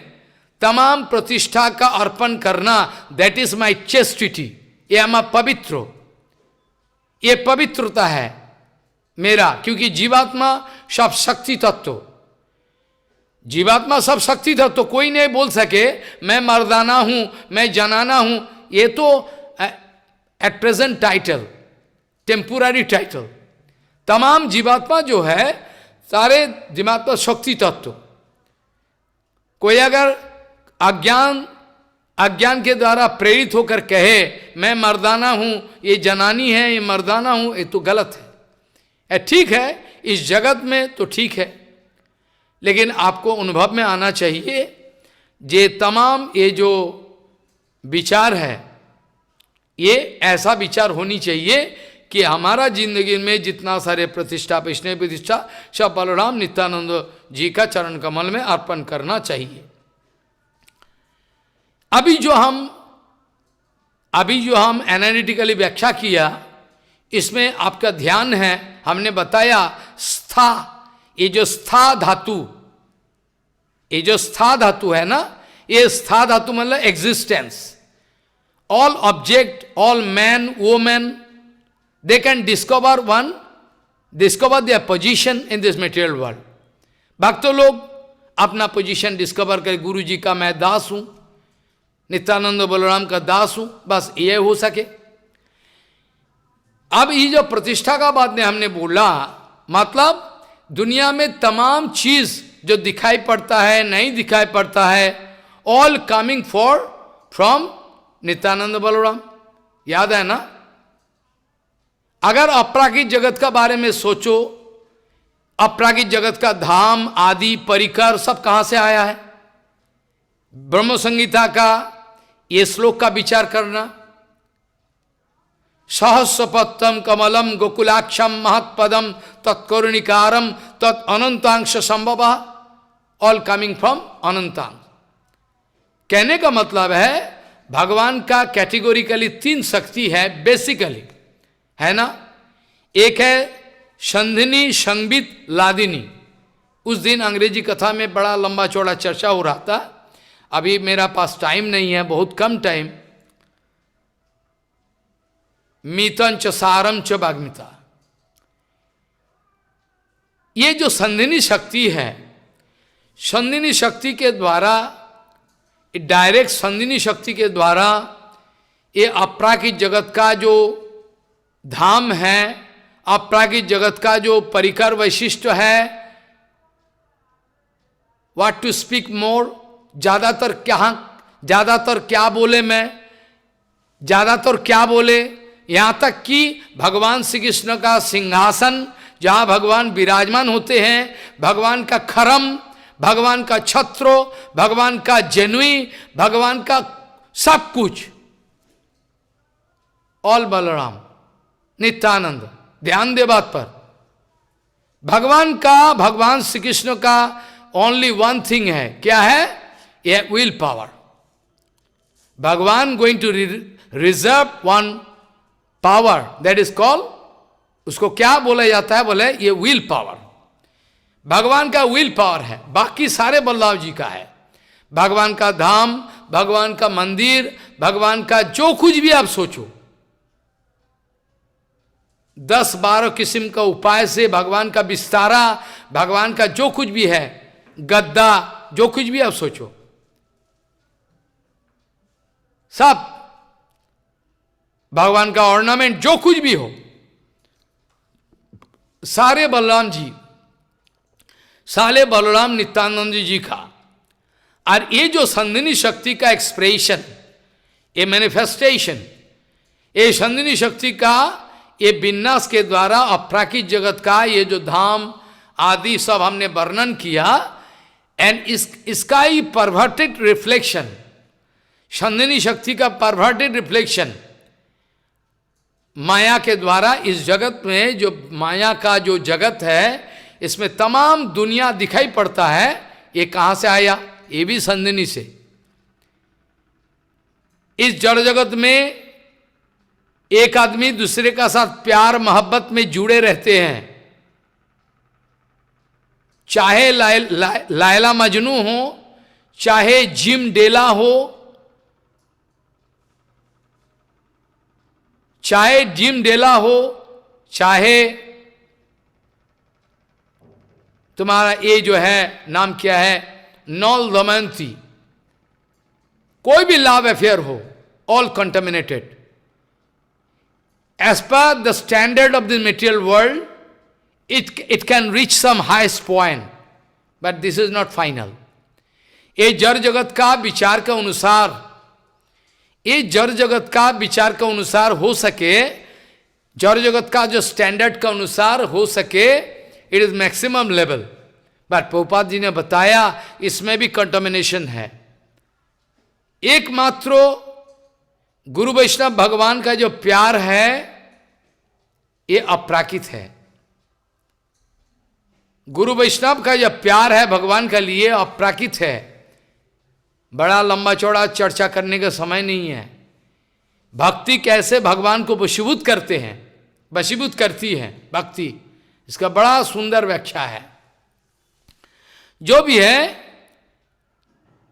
तमाम प्रतिष्ठा का अर्पण करना, दैट इज माई चेस्टिटी। ये हमारा पवित्र, ये पवित्रता है मेरा, क्योंकि जीवात्मा सब शक्ति तत्व, जीवात्मा सब शक्ति तत्व। कोई नहीं बोल सके मैं मर्दाना हूं, मैं जनाना हूं। ये तो at present title, temporary title. तमाम जीवात्मा जो है, सारे जीवात्मा शक्ति तत्व। कोई अगर अज्ञान के द्वारा प्रेरित होकर कहे मैं मर्दाना हूं, ये जनानी है, ये मर्दाना हूं, ये तो गलत है। ठीक है, इस जगत में तो ठीक है, लेकिन आपको अनुभव में आना चाहिए, ये तमाम ये जो विचार है, ये ऐसा विचार होनी चाहिए कि हमारा जिंदगी में जितना सारे प्रतिष्ठा, वैष्णव प्रतिष्ठा, सब बलराम नित्यानंद जी का चरण कमल में अर्पण करना चाहिए। अभी जो हम अभी जो हम एनालिटिकली व्याख्या किया, इसमें आपका ध्यान है, हमने बताया स्था, ये जो स्था धातु, ये जो स्था धातु है ना, ये स्था धातु मतलब existence. All object, all man, women, they can discover their position in this material world. भक्तों लोग अपना पोजीशन डिस्कवर करे, गुरु जी का मैं दास हूं, नित्यानंद बलराम का दास हूं, बस ये हो सके. अब ये जो प्रतिष्ठा का बात ने हमने बोला, मतलब दुनिया में तमाम चीज जो दिखाई पड़ता है, नहीं दिखाई पड़ता है, all coming from Nityanand Balram. याद है ना? अगर अपराकित जगत का बारे में सोचो, अपराकित जगत का धाम आदि परिकर सब कहां से आया है? ब्रह्म संगीता का ये श्लोक का विचार करना, सहस्रपत्तम कमलम गोकुलाक्षम महत्पदम तत्करुणिकारम तत् अनंतांश संभव, ऑल कमिंग फ्रॉम अनंतांश. कहने का मतलब है भगवान का कैटेगोरिकली तीन शक्ति है बेसिकली, है ना? एक है संधिनी, संबित, लादिनी. उस दिन अंग्रेजी कथा में बड़ा लंबा चौड़ा चर्चा हो रहा था. अभी मेरा पास टाइम नहीं है, बहुत कम टाइम. मीतन च सारम च वाग्मिता. ये जो संधिनी शक्ति है, संधिनी शक्ति के द्वारा, डायरेक्ट संधिनी शक्ति के द्वारा ये अपराकित जगत का जो धाम है, अपराकित जगत का जो परिकर वैशिष्ट है, व्हाट टू स्पीक मोर, ज्यादातर क्या बोले मैं, ज्यादातर क्या बोले, यहां तक कि भगवान श्री कृष्ण का सिंहासन जहां भगवान विराजमान होते हैं, भगवान का खरम, भगवान का छत्र, भगवान का जेनुई, भगवान का सब कुछ, ऑल बलराम, नित्यानंद. ध्यान दे बात पर. भगवान श्री कृष्ण का ओनली वन थिंग है, क्या है? ये विल पावर. भगवान going to reserve one power, that is called, उसको क्या बोला जाता है? बोले ये विल पावर. भगवान का विल पावर है, बाकी सारे बल्लभ जी का है. भगवान का धाम, भगवान का मंदिर, भगवान का जो कुछ भी आप सोचो, 10-12 किस्म का उपाय से भगवान का विस्तारा, भगवान का जो कुछ भी है, गद्दा, जो कुछ भी आप सोचो, सब भगवान का ऑर्नामेंट, जो कुछ भी हो, सारे बलराम जी, साले बलराम नित्यानंद जी का. और ये जो संधिनी शक्ति का एक्सप्रेशन, ये मैनिफेस्टेशन, ये संधिनी शक्ति का ये विन्यास के द्वारा अपराकित जगत का ये जो धाम आदि सब हमने वर्णन किया, एंड इसका ही परवर्टेड रिफ्लेक्शन, संधिनी शक्ति का परवर्टेड रिफ्लेक्शन माया के द्वारा इस जगत में, जो माया का जो जगत है, इसमें तमाम दुनिया दिखाई पड़ता है. ये कहां से आया? ये भी संधिनी से. इस जड़ जगत में एक आदमी दूसरे का साथ प्यार मोहब्बत में जुड़े रहते हैं, चाहे लायला मजनू हो, चाहे जिम डेला हो, चाहे जिम डेला हो, चाहे तुम्हारा ये जो है नाम क्या है, नॉल दमयंती, कोई भी लव अफेयर हो, all contaminated. As per the standard of the material world, it can reach some highest point, but this is not final. ये जड़ जगत का विचार के अनुसार, ये जड़ जगत का विचार के अनुसार हो सके, जड़ जगत का जो स्टैंडर्ड के अनुसार हो सके, it is maximum level. But Prabhupada ji ने बताया इसमें भी कंटामिनेशन है. एकमात्र गुरु वैष्णव भगवान का जो प्यार है ये अपराकित है. गुरु वैष्णव का जो प्यार है भगवान के लिए अपराकित है. बड़ा लंबा चौड़ा चर्चा करने का समय नहीं है. भक्ति कैसे भगवान को वशीभूत करते हैं, वशीभूत करती है भक्ति, इसका बड़ा सुंदर व्याख्या है। जो भी है,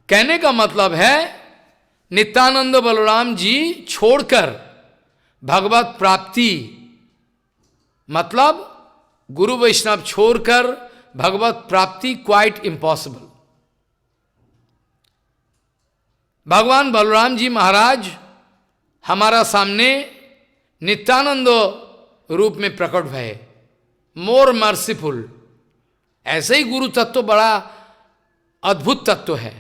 कहने का मतलब है नित्यानंद बलराम जी छोड़कर भगवत प्राप्ति, मतलब गुरु वैष्णव छोड़कर भगवत प्राप्ति क्वाइट इम्पॉसिबल। भगवान बलराम जी महाराज हमारा सामने नित्यानंद रूप में प्रकट भये, मोर मर्सीफुल। ऐसे ही गुरु तत्व बड़ा अद्भुत तत्व है।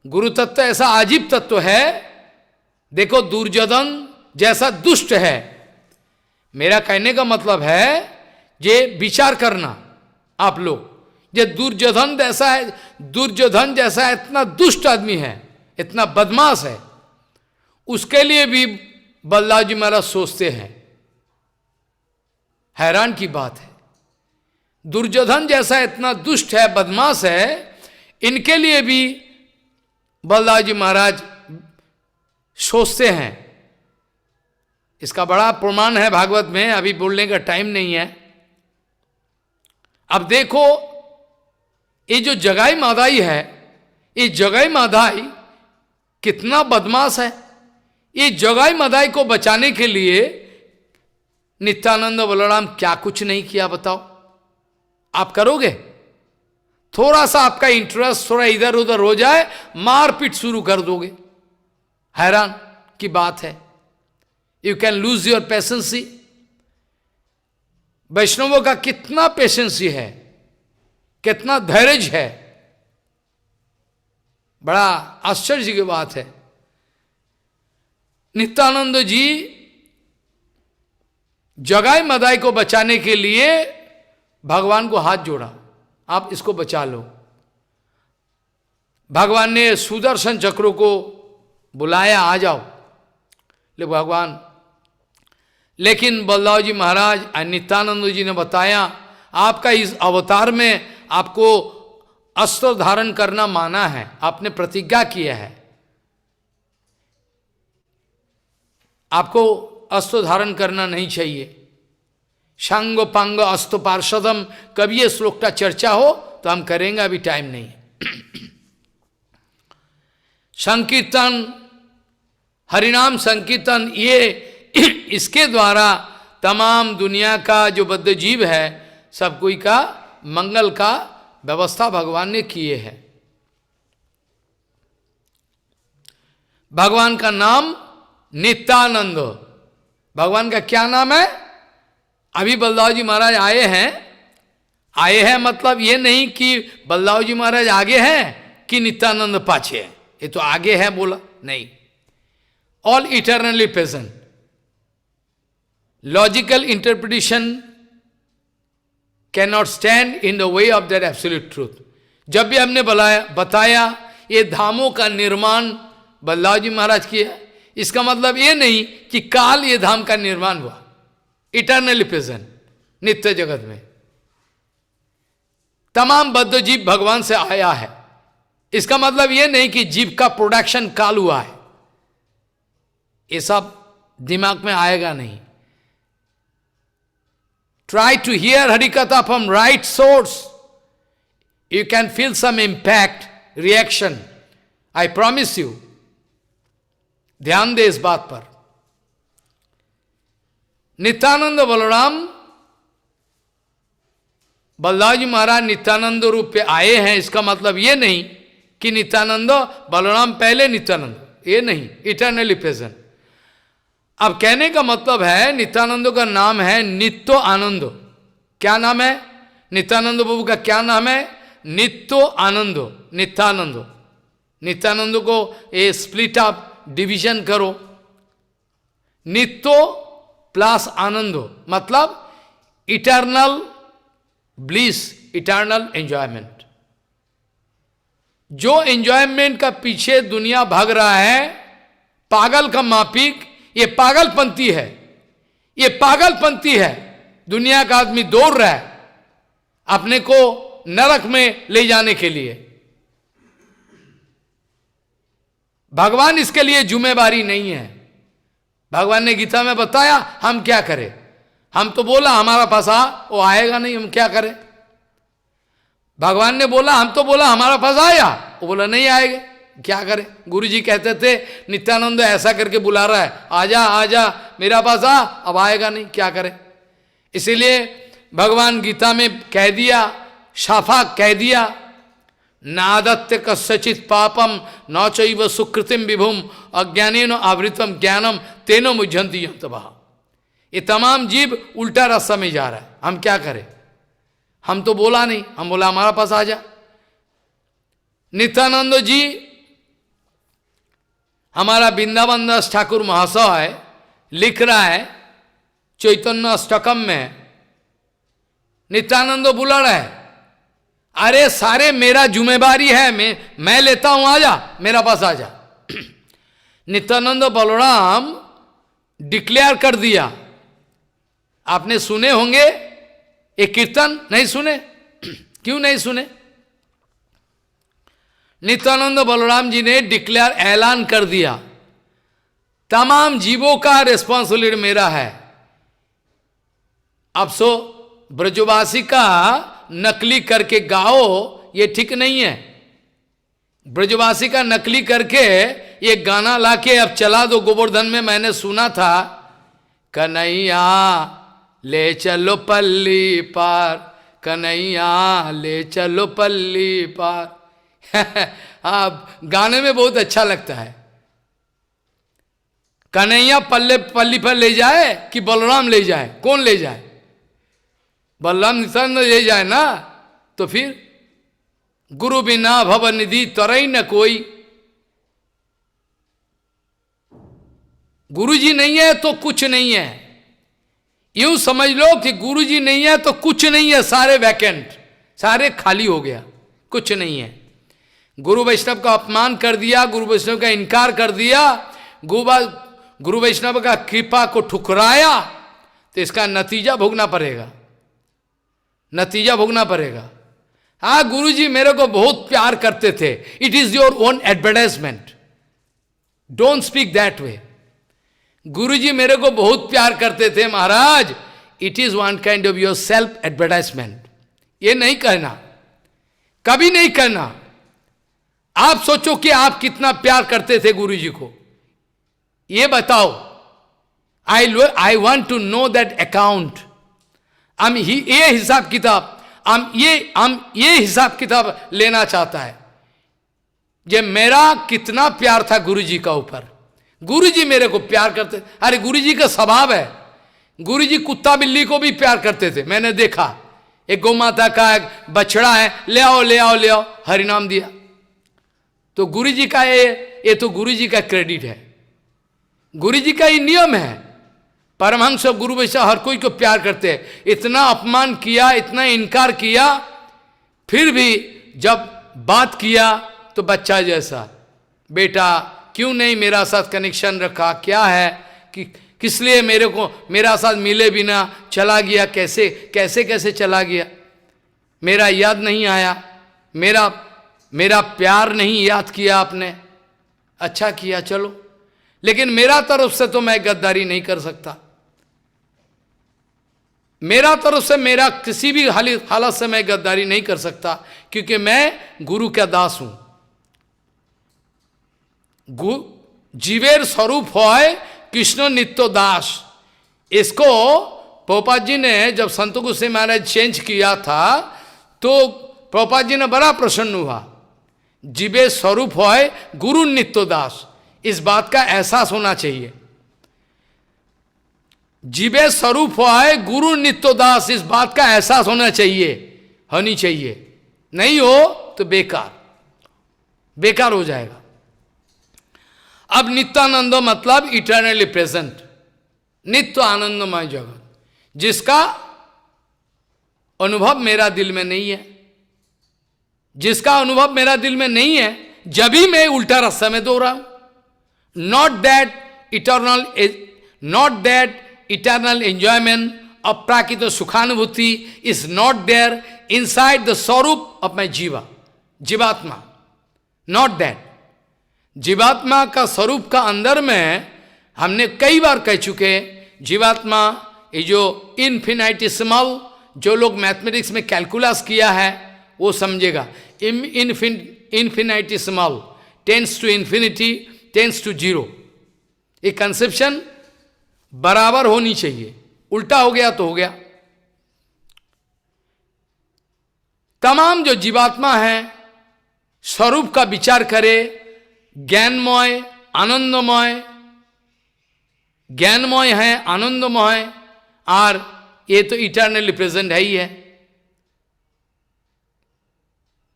गुरु तत्व ऐसा अजीब तत्व है। देखो दुर्योधन जैसा दुष्ट है, मेरा कहने का मतलब है ये विचार करना आप लोग, ये दुर्योधन जैसा है, दुर्योधन जैसा इतना दुष्ट आदमी है, इतना बदमाश है, उसके लिए भी बलदाव जी महाराज सोचते हैं। हैरान की बात है, दुर्योधन जैसा इतना दुष्ट है, बदमाश है, इनके लिए भी बलदाव जी महाराज सोचते हैं। इसका बड़ा प्रमाण है भागवत में, अभी बोलने का टाइम नहीं है। अब देखो ये जो जगाई मादाई है, ये जगाई मादाई कितना बदमाश है। ये जगाई मादाई को बचाने के लिए नित्यानंद बलराम क्या कुछ नहीं किया, बताओ। आप करोगे? थोड़ा सा आपका इंटरेस्ट थोड़ा इधर उधर हो जाए, मारपीट शुरू कर दोगे। हैरान की बात है, you can lose your patience. वैष्णवों का कितना पेशेंसी है, कितना धैर्य है, बड़ा आश्चर्य की बात है। नित्यानंद जी जगाई मदाई को बचाने के लिए भगवान को हाथ जोड़ा, आप इसको बचा लो। भगवान ने सुदर्शन चक्रों को बुलाया, आ जाओ ले भगवान। लेकिन बलदाव जी महाराज और नित्यानंद जी ने बताया, आपका इस अवतार में आपको अस्त्र धारण करना माना है, आपने प्रतिज्ञा किया है, आपको अस्त्र धारण करना नहीं चाहिए। शांग पांग अस्तु पार्षदम, कभी ये श्लोक का चर्चा हो तो हम करेंगे, अभी टाइम नहीं है। संकीर्तन, हरिनाम संकीर्तन, ये इसके द्वारा तमाम दुनिया का जो बद्ध जीव है, सब कोई का मंगल का व्यवस्था भगवान ने किए है। भगवान का नाम नित्यानंद, भगवान का क्या नाम है? अभी बलदाव जी महाराज आए हैं मतलब ये नहीं कि बलदाव जी महाराज आगे हैं कि नित्यानंद पाछे है, ये तो आगे है बोला नहीं। All eternally present. Logical interpretation can not stand in the way of that absolute truth. जब भी हमने बताया ये धामों का निर्माण बलदाव जी महाराज किया, इसका मतलब ये नहीं कि काल ये धाम का निर्माण हुआ। इटर्नली प्रेजेंट, नित्य जगत में तमाम बद्ध जीव भगवान से आया है। इसका मतलब ये नहीं कि जीव का प्रोडक्शन काल हुआ है, ये सब दिमाग में आएगा नहीं। Try to hear Harikatha from right source. You can feel some impact, reaction. I promise you. ध्यान दे इस बात पर। नित्यानंद बलराम, बलदाव जी महाराज नित्यानंद रूप पे आए हैं, इसका मतलब ये नहीं कि नित्यानंद बलराम पहले नित्यानंद, ये नहीं, इटर्नली प्रेजेंट। अब कहने का मतलब है नित्यानंद का नाम है नित्यो आनंद। क्या नाम है? नित्यानंद बाबू का क्या नाम है? नित्यो आनंद, नित्यानंद। नित्यानंद को ये स्प्लिट अप डिवीजन करो, नित्यो प्लस आनंद मतलब इटर्नल ब्लिस, इटर्नल एंजॉयमेंट। जो एंजॉयमेंट का पीछे दुनिया भाग रहा है, पागल का मापिक, ये पागलपंथी है, ये पागलपंथी है। दुनिया का आदमी दौड़ रहा है अपने को नरक में ले जाने के लिए। भगवान इसके लिए जिम्मेवारी नहीं है। भगवान ने गीता में बताया, हम क्या करें? हम तो बोला हमारा पास आ, वो आएगा नहीं, हम क्या करें? भगवान ने बोला, हम तो बोला हमारा पास आया, वो बोला नहीं आएगा, क्या करें? गुरुजी कहते थे नित्यानंद ऐसा करके बुला रहा है, आजा आजा मेरा पास आ, अब आएगा नहीं, क्या करें? इसीलिए भगवान गीता में कह दिया, साफा कह दिया, नादत्य कस्यचित पापम न चैव सुकृतिम विभुम अज्ञानेन आवृतम ज्ञानम तेनो मुझंति यंतभः। ये तमाम जीव उल्टा रास्ता में जा रहा है, हम क्या करें? हम तो बोला नहीं, हम बोला हमारा पास आ जा। नित्यानंद जी, हमारा वृंदावन दास ठाकुर महाशय लिख रहा है चैतन्य अष्टकम में, नित्यानंद बुला रहा है, अरे सारे मेरा जिम्मेवारी है, मैं लेता हूं, आजा मेरा पास आजा। नित्यानंद बलराम डिक्लेयर कर दिया, आपने सुने होंगे एक कीर्तन, नहीं सुने? क्यों नहीं सुने? नित्यानंद बलराम जी ने डिक्लेयर, ऐलान कर दिया, तमाम जीवों का रिस्पॉन्सिबिलिटी मेरा है। अब सो ब्रजवासी का नकली करके गाओ, ये ठीक नहीं है। ब्रजवासी का नकली करके ये गाना लाके अब चला दो गोवर्धन में, मैंने सुना था, कन्हैया ले चलो पल्ली पार, कन्हैया ले चलो पल्ली पार। आप गाने में बहुत अच्छा लगता है। कन्हैया पल्ली पर ले जाए कि बलराम ले जाए? कौन ले जाए? बलराम नित्यानंद ले जाए ना, तो फिर गुरु बिना भव निधि तरई न कोई। गुरु जी नहीं है तो कुछ नहीं है, यूं समझ लो कि गुरु जी नहीं है तो कुछ नहीं है, सारे वैकेंट, सारे खाली हो गया, कुछ नहीं है। गुरु वैष्णव का अपमान कर दिया, गुरु वैष्णव का इनकार कर दिया, गुरु वैष्णव का कृपा को ठुकराया, तो इसका नतीजा भोगना पड़ेगा, नतीजा भोगना पड़ेगा। हाँ, गुरु जी मेरे को बहुत प्यार करते थे, it is your own advertisement, don't speak that way. गुरु जी मेरे को बहुत प्यार करते थे महाराज, it is one kind of your self advertisement. ये नहीं कहना, कभी नहीं कहना। आप सोचो कि आप कितना प्यार करते थे गुरु जी को, ये बताओ। I want to know that account. हम ये हिसाब किताब, हम ये हिसाब किताब लेना चाहता है, जे मेरा कितना प्यार था गुरु जी का ऊपर। गुरु जी मेरे को प्यार करते, अरे गुरु जी का स्वभाव है, गुरु जी कुत्ता बिल्ली को भी प्यार करते थे। मैंने देखा, एक गौ माता का एक बछड़ा है, ले आओ ले आओ ले आओ, हरिनाम दिया। तो गुरु जी का ये तो गुरु जी का क्रेडिट है, गुरु जी का ये नियम है। परमहंस गुरु वैसा हर कोई को प्यार करते हैं। इतना अपमान किया, इतना इनकार किया, फिर भी जब बात किया तो बच्चा जैसा, बेटा क्यों नहीं मेरा साथ कनेक्शन रखा, क्या है कि किस लिए मेरे को मेरा साथ मिले बिना चला गया, कैसे कैसे कैसे चला गया, मेरा याद नहीं आया, मेरा प्यार नहीं याद किया आपने, अच्छा किया चलो, लेकिन मेरा तरफ से तो मैं गद्दारी नहीं कर सकता। मेरा तरफ से मेरा किसी भी हालत से मैं गद्दारी नहीं कर सकता, क्योंकि मैं गुरु का दास हूं। जीवेर स्वरूप है कृष्ण नित्य दास। इसको प्रभुपाद जी ने जब संत गोसाई महाराज चेंज किया था, तो प्रभुपाद जी ने बड़ा प्रसन्न हुआ। जीवे स्वरूप है गुरु नित्य दास, इस बात का एहसास होना चाहिए। जीवे स्वरूप है गुरु नित्य दास, इस बात का एहसास होना चाहिए, होनी चाहिए। नहीं हो तो बेकार हो जाएगा। अब नित्यानंद मतलब इटर्नली प्रेजेंट, नित्य आनंदमय जगत, जिसका अनुभव मेरा दिल में नहीं है, जिसका अनुभव मेरा दिल में नहीं है, जब भी मैं उल्टा रास्ता में दौड़ रहा हूं। Not that eternal enjoyment of प्राकृत सुखानुभूति is not there inside the svarupa of my jivatma. Not that जीवात्मा का स्वरूप का अंदर में हमने कई बार कह चुके हैं, जीवात्मा ये जो इन्फिनिटेसिमल, जो लोग मैथमेटिक्स में कैलकुलस किया है वो समझेगा। Infinitesimal tends to infinity, tends to zero, ये कंसेप्शन बराबर होनी चाहिए, उल्टा हो गया तो हो गया। तमाम जो जीवात्मा है स्वरूप का विचार करे, ज्ञानमय आनंदमय, ज्ञानमय है आनंदमय, और ये तो इटर्नली प्रेजेंट है ही है।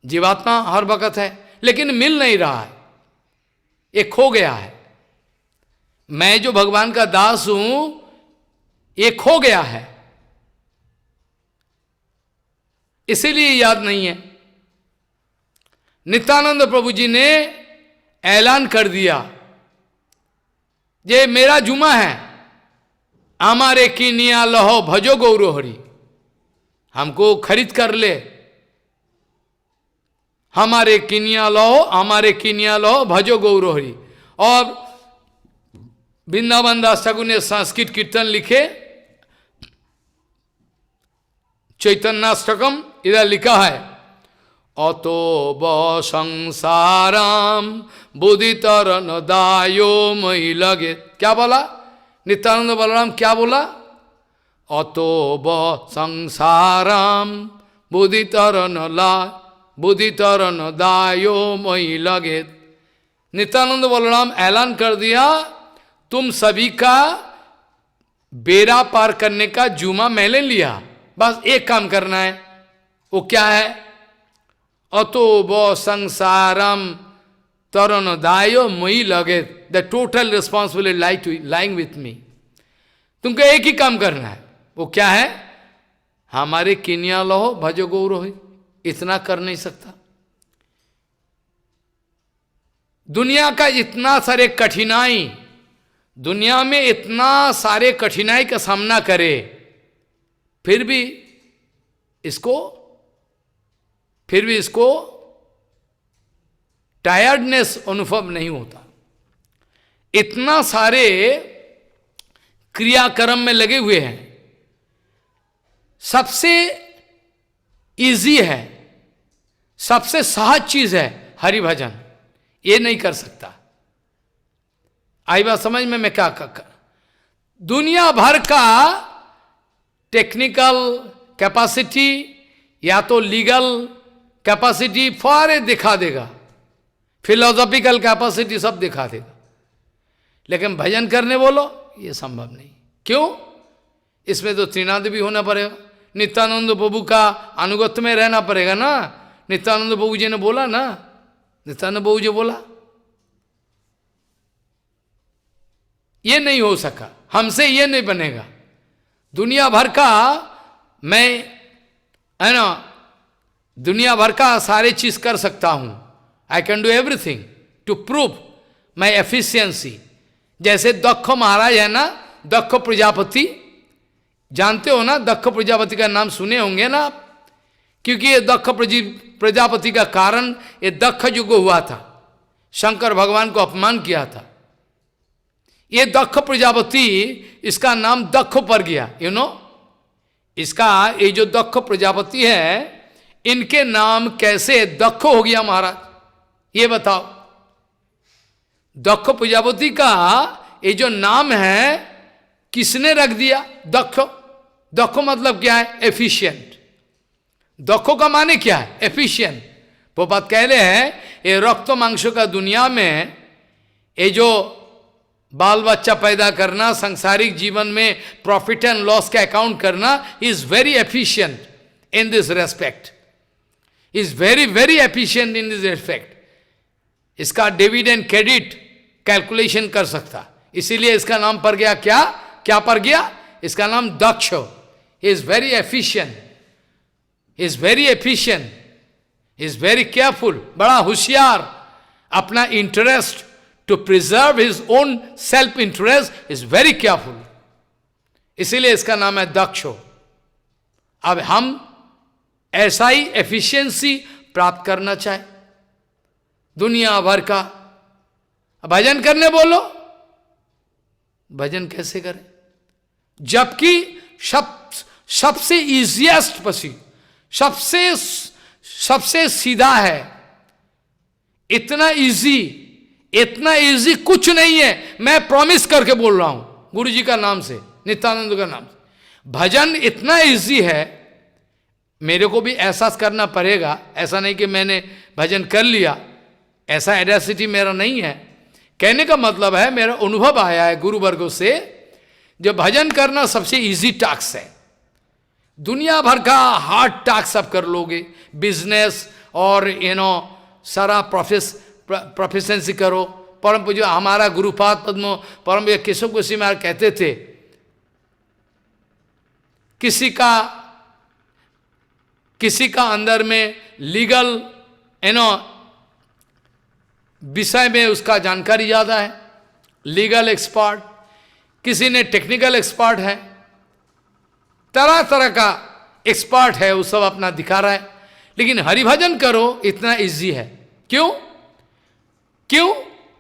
जीवात्मा हर वक्त है लेकिन मिल नहीं रहा है, ये खो गया है। मैं जो भगवान का दास हूं ये खो गया है, इसीलिए याद नहीं है। नित्यानंद प्रभु जी ने ऐलान कर दिया, ये मेरा जुमा है, हमारे किनिया लहो भजो गौरो हरि, हमको खरीद कर ले, हमारे किनिया लहो भजो गौरो हरि। और वृंदावन दास ठाकुर ने संस्कृत कीर्तन लिखे, चैतन्याष्टकम, इधर लिखा है, अतो ब संसाराम बुदितरन दायो मई लगे। क्या बोला नित्यानंद बलराम, क्या बोला? अतो ब संसाराम बुदितरन दायो मई लगे। नित्यानंद बलराम ऐलान कर दिया, तुम सभी का बेड़ा पार करने का जुमा मैंने लिया, बस एक काम करना है। वो क्या है? अतो ब संसारम तरन दायो मई लगे, the total responsibility lying with me. तुमको एक ही काम करना है, वो क्या है? हमारे किनिया लहो भजो गौरो है। इतना कर नहीं सकता। दुनिया का इतना सारे कठिनाई, दुनिया में इतना सारे कठिनाई का सामना करे, फिर भी इसको टायर्डनेस अनुभव नहीं होता। इतना सारे क्रियाक्रम में लगे हुए हैं, सबसे इजी है, सबसे सहज चीज है हरि भजन, ये नहीं कर सकता। आई बात समझ में? मैं क्या कर, दुनिया भर का टेक्निकल कैपेसिटी या तो लीगल कैपेसिटी फारे दिखा देगा, फिलोसॉफिकल कैपेसिटी सब दिखा देगा, लेकिन भजन करने बोलो ये संभव नहीं। क्यों? इसमें तो त्रिनाद भी होना पड़ेगा, नित्यानंद प्रभु का अनुगत्य में रहना पड़ेगा ना। नित्यानंद प्रभु जी ने बोला ना, नित्यानंद प्रभु जी बोला, ये नहीं हो सका, हमसे ये नहीं बनेगा। दुनिया भर का मैं, है ना, दुनिया भर का सारे चीज कर सकता हूं। I can do everything to prove my efficiency. जैसे दक्ष महाराज है ना, दक्ष प्रजापति, जानते हो ना, दक्ष प्रजापति का नाम सुने होंगे ना आप, क्योंकि ये दक्ष प्रजापति का कारण ये दक्ष युग हुआ था, शंकर भगवान को अपमान किया था। ये दक्ष प्रजापति, इसका नाम दक्ष पर गया, यू नो। इसका ये जो दक्ष प्रजापति है, इनके नाम कैसे दक्ष हो गया महाराज, ये बताओ। दक्ष प्रजापति का ये जो नाम है किसने रख दिया? दक्ष। दक्ष मतलब क्या है? एफिशिएंट। दक्ष का माने क्या है? एफिशिएंट। वो बात कह रहे हैं, ये रक्त मांसों का दुनिया में ये जो बाल बच्चा पैदा करना, सांसारिक जीवन में प्रॉफिट एंड लॉस का अकाउंट करना, is very efficient in this respect, is very very efficient in this respect. इसका डेबिट एंड क्रेडिट कैलकुलेशन कर सकता, इसीलिए इसका नाम पड़ गया क्या? क्या पड़ गया? इसका नाम Daksha. Is very efficient, is very efficient, is very careful, बड़ा होशियार। अपना interest to preserve his own self interest is very careful, इसीलिए इसका नाम है दक्ष। अब हम ऐसा ही एफिशिएंसी प्राप्त करना चाहे, दुनिया भर का भजन करने बोलो, भजन कैसे करें? जबकि सबसे इजिएस्ट पसी, सबसे सीधा है, इतना इजी कुछ नहीं है। मैं प्रॉमिस करके बोल रहा हूं गुरु जी का नाम से, नित्यानंद का नाम से, भजन इतना इजी है। मेरे को भी एहसास करना पड़ेगा, ऐसा नहीं कि मैंने भजन कर लिया, ऐसा एडेसिटी मेरा नहीं है। कहने का मतलब है मेरा अनुभव आया है गुरु वर्गों से, जो भजन करना सबसे इजी टास्क है। दुनिया भर का हार्ड टास्क सब कर लोगे, बिजनेस और सारा प्रोफेशंसी करो। परम पूज्य हमारा गुरुपाद पद्म परम केशव गोस्वामी महाराज कहते थे, किसी का अंदर में लीगल विषय में उसका जानकारी ज्यादा है, लीगल एक्सपर्ट, किसी ने टेक्निकल एक्सपर्ट है, तरह तरह का एक्सपर्ट है, वो सब अपना दिखा रहा है। लेकिन हरिभजन करो इतना इजी है। क्यों?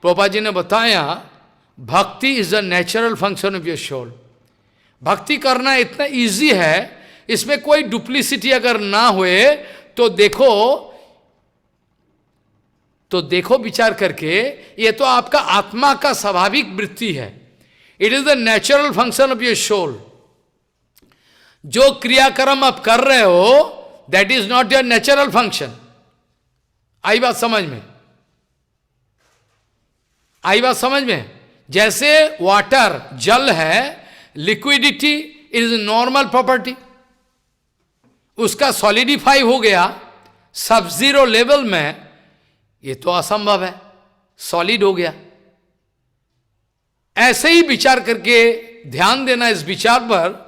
प्रभुपाद जी ने बताया, bhakti is the natural function of your soul. भक्ति करना इतना इजी है, इसमें कोई डुप्लीसिटी अगर ना हुए तो देखो विचार करके, ये तो आपका आत्मा का स्वाभाविक वृत्ति है। It is the natural function of your soul. जो क्रियाक्रम आप कर रहे हो, that is not your natural function. आई बात समझ में? आई बात समझ में? जैसे वाटर, जल है, लिक्विडिटी इज नॉर्मल प्रॉपर्टी, उसका सॉलिडिफाई हो गया सब जीरो लेवल में, ये तो असंभव है, सॉलिड हो गया। ऐसे ही विचार करके ध्यान देना इस विचार पर।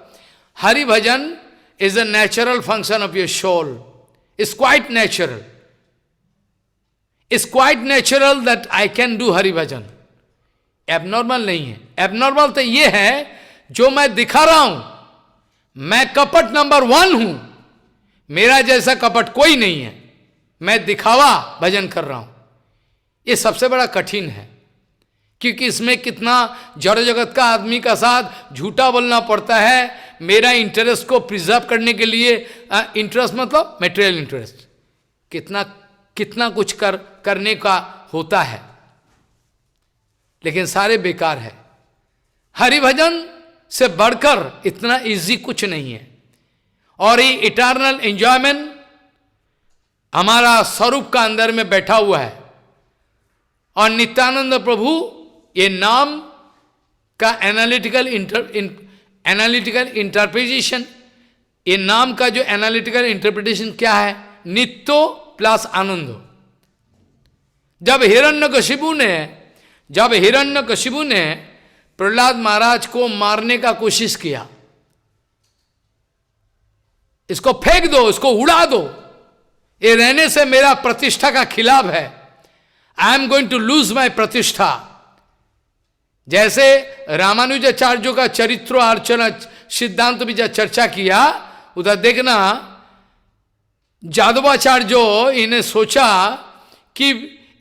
Hari bhajan is a natural function of your soul, is quite natural, is quite natural that I can do Hari bhajan. Abnormal नहीं है। एबनॉर्मल तो ये है जो मैं दिखा रहा हूं, मैं कपट नंबर 1 हूं, मेरा जैसा कपट कोई नहीं है, मैं दिखावा भजन कर रहा हूं। ये सबसे बड़ा कठिन है, क्योंकि इसमें कितना जड़ जगत का आदमी का साथ झूठा बोलना पड़ता है, मेरा इंटरेस्ट को प्रिजर्व करने के लिए। इंटरेस्ट मतलब मेटेरियल इंटरेस्ट, कितना कुछ करने का होता है, लेकिन सारे बेकार है। हरिभजन से बढ़कर इतना इजी कुछ नहीं है। और ये इटर्नल एंजॉयमेंट हमारा स्वरूप का अंदर में बैठा हुआ है। और नित्यानंद प्रभु ये नाम का एनालिटिकल इंटरप्रिटेशन, ये नाम का जो एनालिटिकल इंटरप्रिटेशन क्या है? नित्यो प्लस आनंदो। जब हिरण्यकशिपु ने प्रहलाद महाराज को मारने का कोशिश किया, इसको फेंक दो, इसको उड़ा दो, ये रहने से मेरा प्रतिष्ठा का खिलाफ है, I am going to lose my pratishtha. जैसे रामानुजाचार्यों का चरित्र अर्चना सिद्धांत भी जब चर्चा किया, उधर देखना जादवाचार्य इन्हें सोचा कि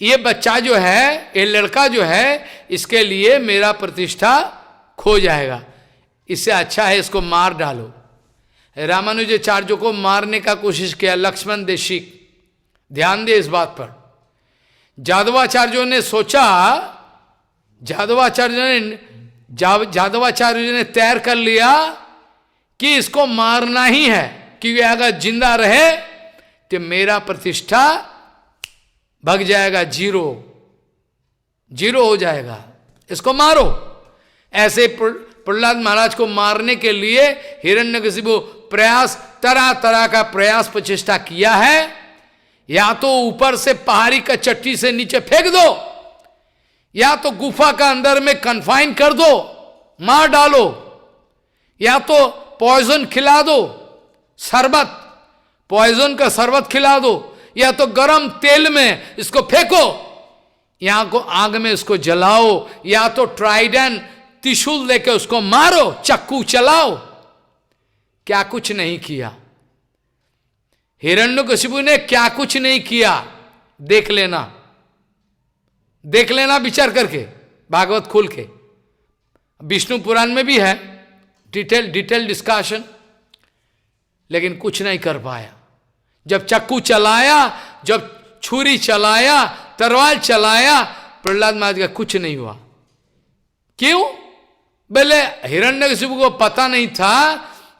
ये बच्चा जो है, ये लड़का जो है, इसके लिए मेरा प्रतिष्ठा खो जाएगा, इससे अच्छा है इसको मार डालो। रामानुजाचार्य को मारने का कोशिश किया लक्ष्मण देशिक, ध्यान दे इस बात पर। जादवाचार्यों ने सोचा, जादवाचार्य ने तैयार कर लिया कि इसको मारना ही है, क्योंकि अगर जिंदा रहे तो मेरा प्रतिष्ठा भग जाएगा, जीरो हो जाएगा, इसको मारो। ऐसे प्रहलाद महाराज को मारने के लिए हिरण्यकशिपु प्रयास, तरह तरह का प्रयास प्रचेष्टा किया है। या तो ऊपर से पहाड़ी का चट्टी से नीचे फेंक दो, या तो गुफा का अंदर में कन्फाइन कर दो, मार डालो, या तो पॉइजन खिला दो, शरबत, पॉइजन का शरबत खिला दो, या तो गरम तेल में इसको फेंको, या को आग में इसको जलाओ, या तो ट्राइडेंट त्रिशूल लेके उसको मारो, चक्कू चलाओ। क्या कुछ नहीं किया हिरण्यकशिपु ने, क्या कुछ नहीं किया। देख लेना विचार करके, भागवत खोल के। विष्णु पुराण में भी है डिटेल डिस्कशन, लेकिन कुछ नहीं कर पाया। जब चक्कू चलाया, जब छुरी चलाया, तलवार चलाया, प्रहलाद महाराज का कुछ नहीं हुआ। क्यों? बोले हिरण्यकशिपु को पता नहीं था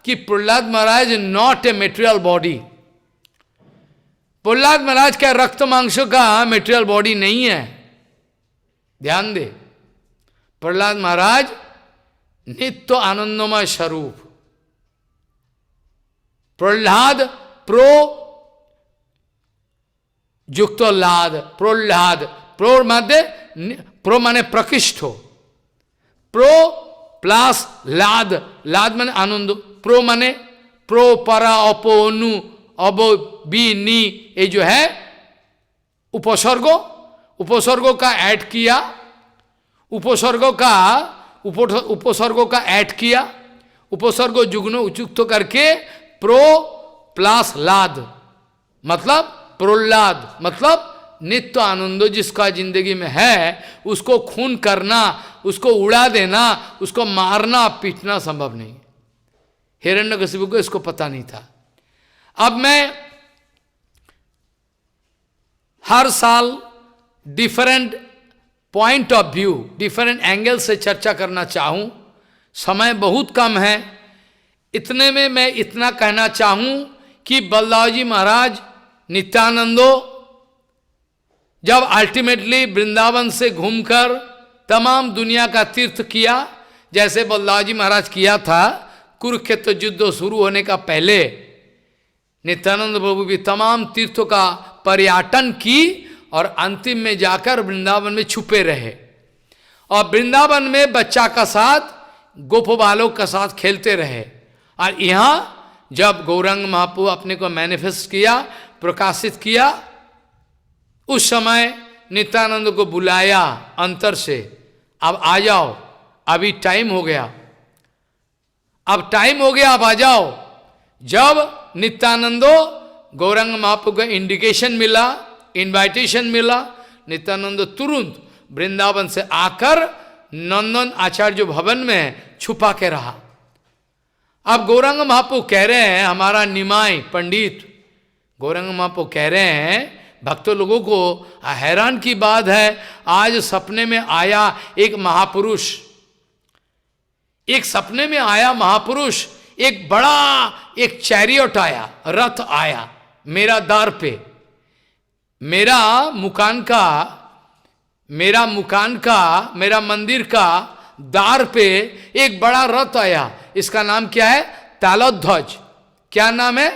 कि Prahlad Maharaj not a material body. Prahlad Maharaj का रक्त मांसों का मेटेरियल बॉडी नहीं है। ध्यान दे, प्रहलाद महाराज नित्य आनंदमय स्वरूप। प्रहलाद युक्त लाद, प्रहलाद प्रो माने प्रकृष्ट, प्रो प्लस लाद, लाद माने आनंद, प्रो माने प्रो परा अपो अनु अबो बी नी, ये जो है उपसर्गों का ऐड किया, उपसर्गों का ऐड किया, उपसर्गो जुग्न उचुक्त करके प्रो प्लस लाद, मतलब प्रहलाद, मतलब नित्य आनंदो जिसका जिंदगी में है, उसको खून करना, उसको उड़ा देना, उसको मारना पीटना संभव नहीं। हिरण्यकशिपु को इसको पता नहीं था। अब मैं हर साल different point of view, different angle से चर्चा करना चाहूं, समय बहुत कम है। इतने में मैं इतना कहना चाहूं कि बलदाव जी महाराज नित्यानंदो जब अल्टीमेटली वृंदावन से घूमकर तमाम दुनिया का तीर्थ किया, जैसे बलदाव जी महाराज किया था, कुरुक्षेत्र युद्ध शुरू होने का पहले नित्यानंद प्रभु भी तमाम तीर्थों का पर्यटन की और अंतिम में जाकर वृंदावन में छुपे रहे, और वृंदावन में बच्चा का साथ गोप बालों का साथ खेलते रहे। और यहाँ जब गौरांग महाप्रभु अपने को मैनिफेस्ट किया, प्रकाशित किया, उस समय नित्यानंद को बुलाया अंतर से, अब आ जाओ, अभी टाइम हो गया, अब टाइम हो गया, अब आ जाओ। जब नित्यानंदो गौरांग महाप्रभु को इंडिकेशन मिला, इनवाइटेशन मिला, नित्यानंद तुरंत वृंदावन से आकर नंदन आचार्य भवन में छुपा के रहा। अब गौरांग महाप्रभु कह रहे हैं, हमारा निमाय पंडित गौरांग महाप्रभु कह रहे हैं, भक्तों लोगों को हैरान की बात है, आज सपने में आया एक महापुरुष, एक सपने में आया महापुरुष, एक बड़ा एक चैरियट आया, रथ आया मेरा द्वार पे, मेरा मंदिर का द्वार पे एक बड़ा रथ आया। इसका नाम क्या है? तालोध्वज। क्या नाम है?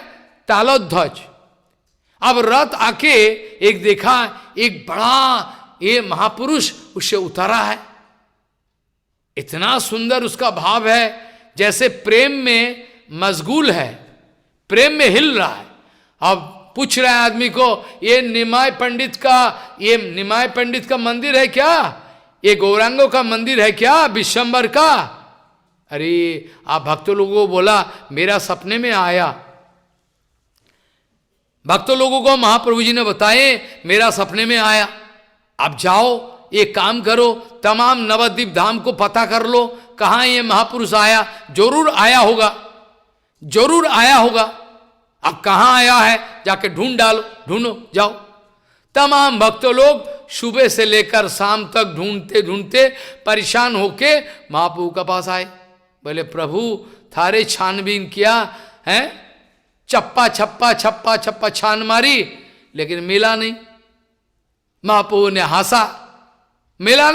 तालोध्वज। अब रथ आके एक देखा, एक बड़ा ये महापुरुष उससे उतरा है। इतना सुंदर उसका भाव है, जैसे प्रेम में मशगूल है, प्रेम में हिल रहा है। अब पूछ रहा है आदमी को, ये निमाय पंडित का मंदिर है क्या? ये गौरांगों का मंदिर है क्या? विश्वंभर का? अरे आप भक्तों लोगों को बोला, मेरा सपने में आया। भक्तों लोगों को महाप्रभु जी ने बताए, मेरा सपने में आया। अब जाओ, एक काम करो, तमाम नवद्वीप धाम को पता कर लो, कहाँ ये महापुरुष आया। जरूर आया होगा, जरूर आया होगा। अब कहाँ आया है, जाके ढूंढ डालो, ढूंढो, जाओ। तमाम भक्तों लोग सुबह से लेकर शाम तक ढूंढते ढूंढते परेशान होके महाप्रभु के पास आए। बोले प्रभु, थारे छानबीन किया है, चप्पा छप्पा छान मारी, लेकिन मिला नहीं। महाप्रभु ने हंसा, मिला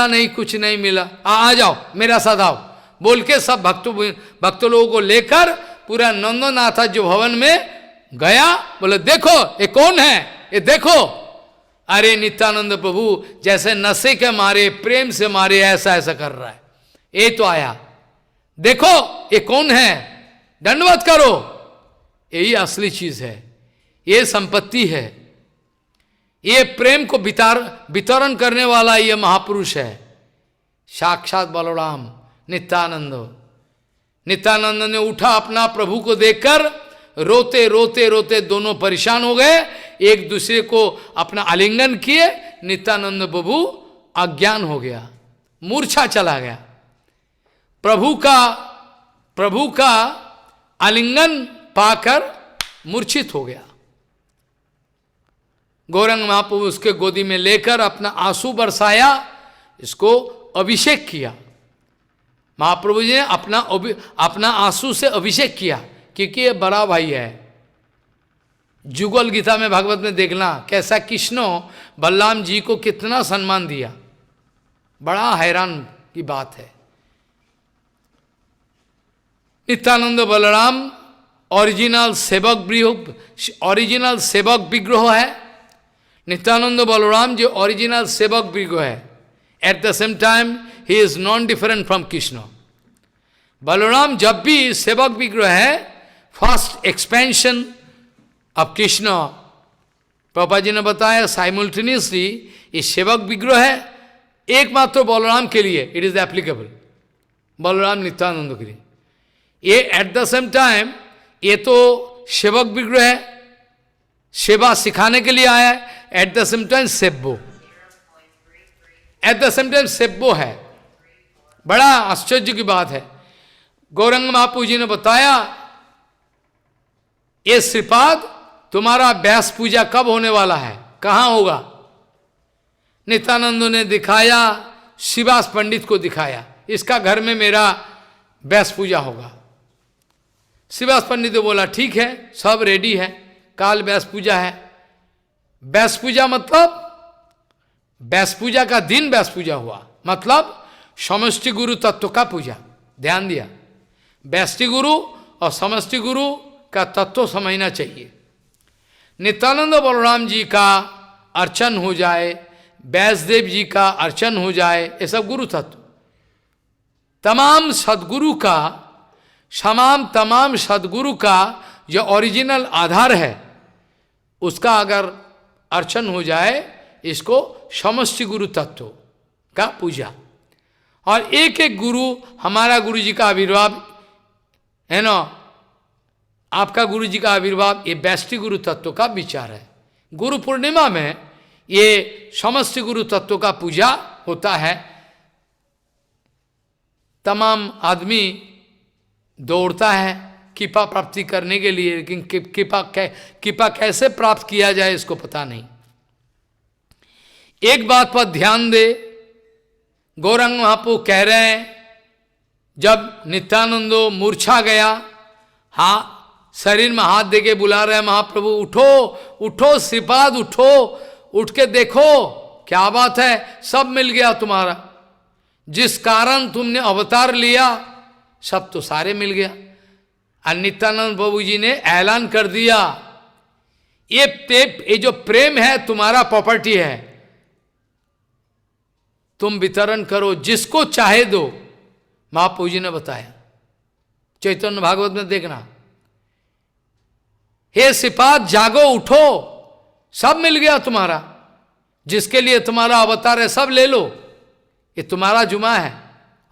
नहीं, कुछ नहीं मिला। आ जाओ, मेरा साथ आओ, बोल के सब भक्तों लोगों को लेकर पूरा नंदनाथ जो भवन में गया। बोले देखो ये कौन है, ये देखो। अरे नित्यानंद प्रभु जैसे नशे के मारे, प्रेम से मारे, ऐसा ऐसा कर रहा है। ये तो आया, देखो ये कौन है, दंडवत करो। यही असली चीज है, ये संपत्ति है, ये प्रेम को वितरण करने वाला ये महापुरुष है, साक्षात बलराम नित्यानंद। नित्यानंद ने उठा, अपना प्रभु को देखकर रोते रोते रोते दोनों परेशान हो गए, एक दूसरे को अपना आलिंगन किए। नित्यानंद प्रभु अज्ञान हो गया, मूर्छा चला गया। प्रभु का आलिंगन पाकर मूर्छित हो गया। गौरंग महाप्रभु उसके गोदी में लेकर अपना आंसू बरसाया, इसको अभिषेक किया। महाप्रभु जी ने अपना आंसू से अभिषेक किया, क्योंकि ये बड़ा भाई है। जुगल गीता में भागवत में देखना कैसा कृष्ण बलराम जी को कितना सम्मान दिया, बड़ा हैरान की बात है। नित्यानंद बलराम ओरिजिनल सेवक विग्रह है। नित्यानंद बलराम जो ओरिजिनल सेवक विग्रह है, at the same time he is non different from Krishna. Balram जब भी सेवक विग्रह है, फर्स्ट एक्सपेंशन अब कृष्ण, पापा जी ने बताया साइमल्टेनियसली ये सेवक विग्रह है एकमात्र बलराम के लिए, it is applicable, Balram Nityanand के लिए। ये एट द सेम टाइम ये तो सेवक विग्रह है, सेवा सिखाने के लिए आया है, एट द सेम टाइम सेव्वो, एट द सेम टाइम सेव्वो है। बड़ा आश्चर्य की बात है। गौरंग महाप्रभु जी ने बताया ये श्रीपाद तुम्हारा व्यास पूजा कब होने वाला है, कहाँ होगा। नित्यानंद ने दिखाया, शिवास पंडित को दिखाया, इसका घर में मेरा व्यास पूजा होगा। शिवास पंडित ने बोला ठीक है, सब रेडी है, काल व्यास पूजा है। व्यास पूजा मतलब व्यास पूजा का दिन व्यास पूजा हुआ, मतलब समष्टि गुरु तत्व का पूजा। ध्यान दिया, व्यष्टि गुरु और समष्टि गुरु का तत्व समझना चाहिए। नित्यानंद बलराम जी का अर्चन हो जाए, व्यासदेव जी का अर्चन हो जाए, ये सब गुरु तत्व। तमाम सदगुरु का जो ओरिजिनल आधार है, उसका अगर अर्चन हो जाए, इसको समष्टि गुरु तत्व का पूजा। और एक एक गुरु, हमारा गुरु जी का आविर्भाव है ना, आपका गुरु जी का आविर्भाव, ये व्यष्टि गुरु तत्व का विचार है। गुरु पूर्णिमा में ये समष्टि गुरु तत्व का पूजा होता है। तमाम आदमी दौड़ता है कृपा प्राप्ति करने के लिए, लेकिन कृपा कैसे प्राप्त किया जाए इसको पता नहीं। एक बात पर ध्यान दे, गौरंग महाप्रभु कह रहे हैं जब नित्यानंदो मूर्छा गया, हाँ शरीर में हाथ देके बुला रहे हैं महाप्रभु, उठो उठो श्रीपाद उठो, उठ के देखो क्या बात है, सब मिल गया तुम्हारा, जिस कारण तुमने अवतार लिया सब तो सारे मिल गया। और नित्यानंद बाबू जी ने ऐलान कर दिया, ये जो प्रेम है तुम्हारा प्रॉपर्टी है, तुम वितरण करो, जिसको चाहे दो। महाप्रभु जी ने बताया, चैतन्य भागवत में देखना, हे श्रीपाद जागो उठो, सब मिल गया तुम्हारा, जिसके लिए तुम्हारा अवतार है सब ले लो, ये तुम्हारा जुमा है,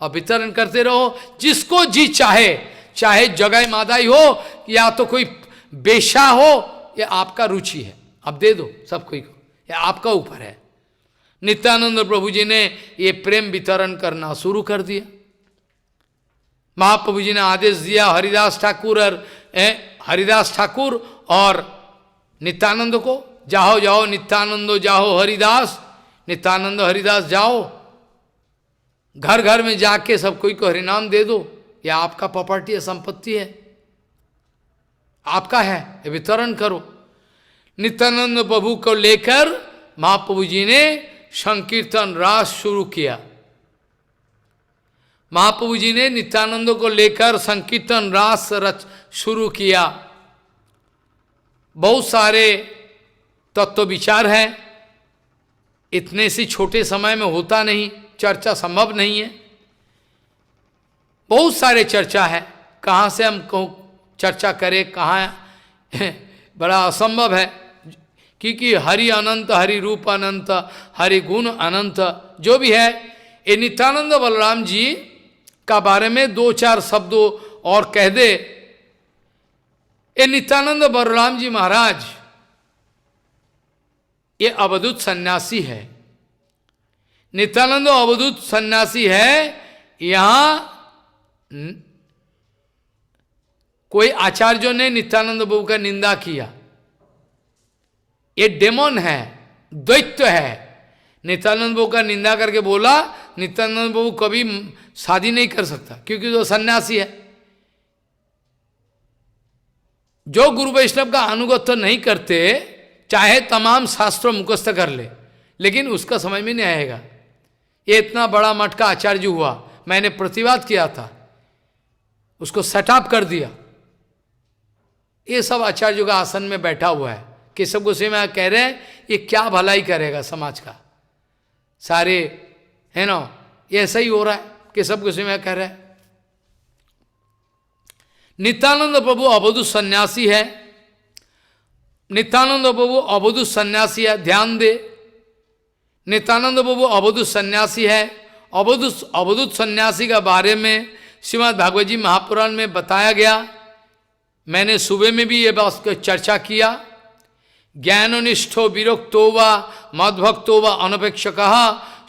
और वितरण करते रहो जिसको जी चाहे, चाहे जगह मादाई हो या तो कोई बेशा हो, ये आपका रुचि है, अब दे दो सब कोई को, ये आपका ऊपर है। नित्यानंद प्रभु जी ने ये प्रेम वितरण करना शुरू कर दिया। महाप्रभु जी ने आदेश दिया हरिदास ठाकुर और नित्यानंद को, जाओ जाओ नित्यानंदो जाओ हरिदास, नित्यानंद हरिदास जाओ, घर घर में जाके सब कोई को हरिनाम दे दो, यह आपका प्रॉपर्टी है, संपत्ति है, आपका है, ये वितरण करो। नित्यानंद प्रभु को लेकर महाप्रभु जी ने संकीर्तन रास शुरू किया। महाप्रभु जी ने नित्यानंद को लेकर संकीर्तन रास शुरू किया। बहुत सारे तत्व विचार हैं, इतने सी छोटे समय में होता नहीं, चर्चा संभव नहीं है, बहुत सारे चर्चा है, कहाँ से हम चर्चा करें, कहाँ बड़ा असंभव है, क्योंकि हरि अनंत, हरि रूप अनंत, हरि गुण अनंत, जो भी है। ये नित्यानंद बलराम जी का बारे में दो चार शब्दों और कह दे। ये नित्यानंद बलराम जी महाराज ये अवधूत सन्यासी है। नित्यानंद अवधूत सन्यासी है। यहां कोई आचार्यों ने नित्यानंद प्रभु का निंदा किया, ये डेमन है, दैत्य है। नित्यानंद प्रभु का निंदा करके बोला नित्यानंद प्रभु कभी शादी नहीं कर सकता, क्योंकि वो सन्यासी है। जो गुरु वैष्णव का अनुगत्य नहीं करते, चाहे तमाम शास्त्रों मुखस्त कर ले, लेकिन उसका समझ में नहीं आएगा। ये इतना बड़ा मठ का आचार्य हुआ, मैंने प्रतिवाद किया था, उसको सेटअप कर दिया। ये सब आचार्यों का आसन में बैठा हुआ है। केशव गोस्वामी कह रहे हैं ये क्या भलाई करेगा समाज का, सारे है ना, ये ऐसा ही हो रहा है। केशव गोस्वामी कह रहे हैं। नित्यानंद प्रभु अवधूत सन्यासी है। नित्यानंद प्रभु अवधूत सन्यासी है, ध्यान दे। नित्यानंद प्रभु अवधूत सन्यासी है। अवधूत सन्यासी के बारे में श्रीमद् भागवत जी महापुराण में बताया गया। मैंने सुबह में भी ये बात चर्चा किया। ज्ञाननिष्ठो विरक्तो व मद्भक्तो व अनपेक्षकः